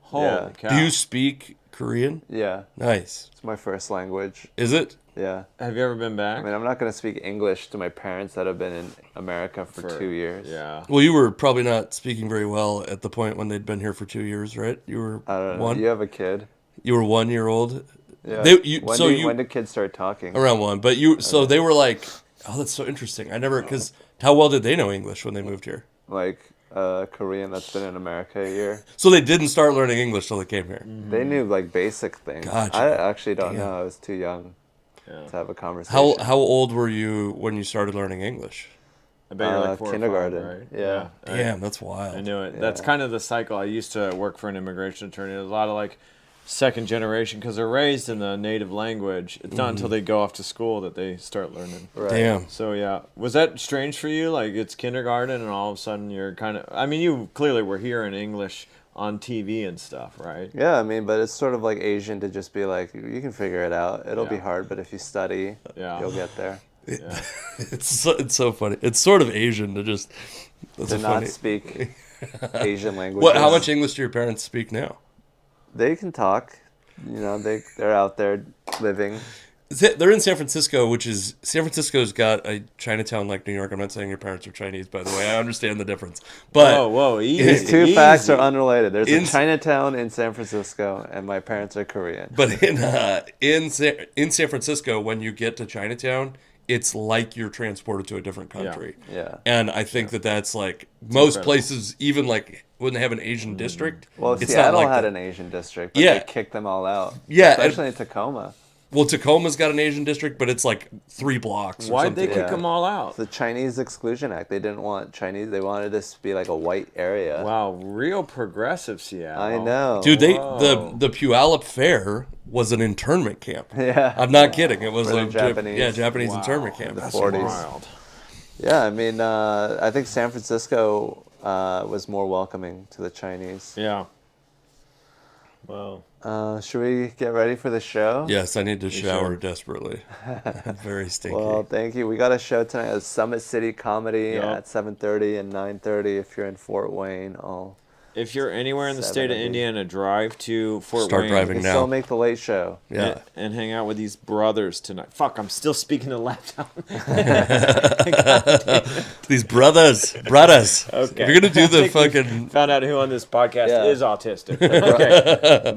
Holy Yeah. cow! Do you speak Korean? Yeah, Nice. it's my first language. Is it? Yeah. Have you ever been back? I mean, I'm not going to speak English to my parents that have been in America for 2 years. Yeah. Well, you were probably not speaking very well at the point when they'd been here for 2 years, right? You were I don't know. one. You have a kid? You were 1 year old. Yeah. When when did kids start talking? around one, but so they were like, oh, that's so interesting. I never because how well did they know English when they moved here? Like a Korean that's been in America a year. So they didn't start learning English till they came here. They knew like basic things. Gotcha. I actually don't Damn. know. I was too young to have a conversation. How old were you when you started learning English? I bet you're like 4 kindergarten. or 5, right? Yeah. Damn, that's wild. I knew it. That's kind of the cycle. I used to work for an immigration attorney. There's a lot of second generation because they're raised in the native language. It's not until they go off to school that they start learning. Right. Damn. So yeah, was that strange for you? It's kindergarten and all of a sudden you're kind of. I mean, you clearly were hearing English on TV and stuff, right? Yeah, I mean, but it's sort of like Asian to just be like, you can figure it out. It'll be Yeah. hard, but if you study, Yeah. you'll get there. Yeah. It's so funny. It's sort of Asian to just. That's To so not funny. speak Asian languages. What? How much English do your parents speak now? They can talk. They're out there living. They're in San Francisco, which is San Francisco's got a Chinatown like New York. I'm not saying your parents are Chinese, by the way. I understand the difference, but Whoa, easy. These two facts easy. are unrelated. There's In- a Chinatown in San Francisco, and my parents are Korean. but in San Francisco, when you get to Chinatown, it's like you're transported to a different country. Yeah. And I think that's like most incredible. places, even when they have an Asian district. Well, it's Seattle not like had that. an Asian district, but Yeah. they kicked them all out. Yeah, Especially in Tacoma. Well, Tacoma's got an Asian district, but it's like 3 blocks. Or Why'd they something. kick Yeah. them all out? It's the Chinese Exclusion Act. They didn't want Chinese. They wanted this to be like a white area. Wow, real progressive Seattle. I know. Dude, Whoa. the Puyallup Fair was an internment camp. Yeah. I'm not kidding. It was For the a Japanese. Japanese Wow. internment camp. The That's 40s. wild. Yeah, I mean, I think San Francisco was more welcoming to the Chinese. Yeah. Wow. Should we get ready for the show? Yes, I need to shower sure? desperately. I'm very stinky. Well, thank you. We got a show tonight at Summit City Comedy Yup. at 7:30 and 9:30. If you're in Fort Wayne, I'll If you're anywhere in the state of 7:30. Indiana, drive to Fort Start Wayne. driving. can now. still make the late show. yeah. And hang out with these brothers tonight. Fuck, I'm still speaking to the laptop. These brothers. Okay. If you're gonna do the I think we fucking Found out who on this podcast Yeah. is autistic. Okay. Bye.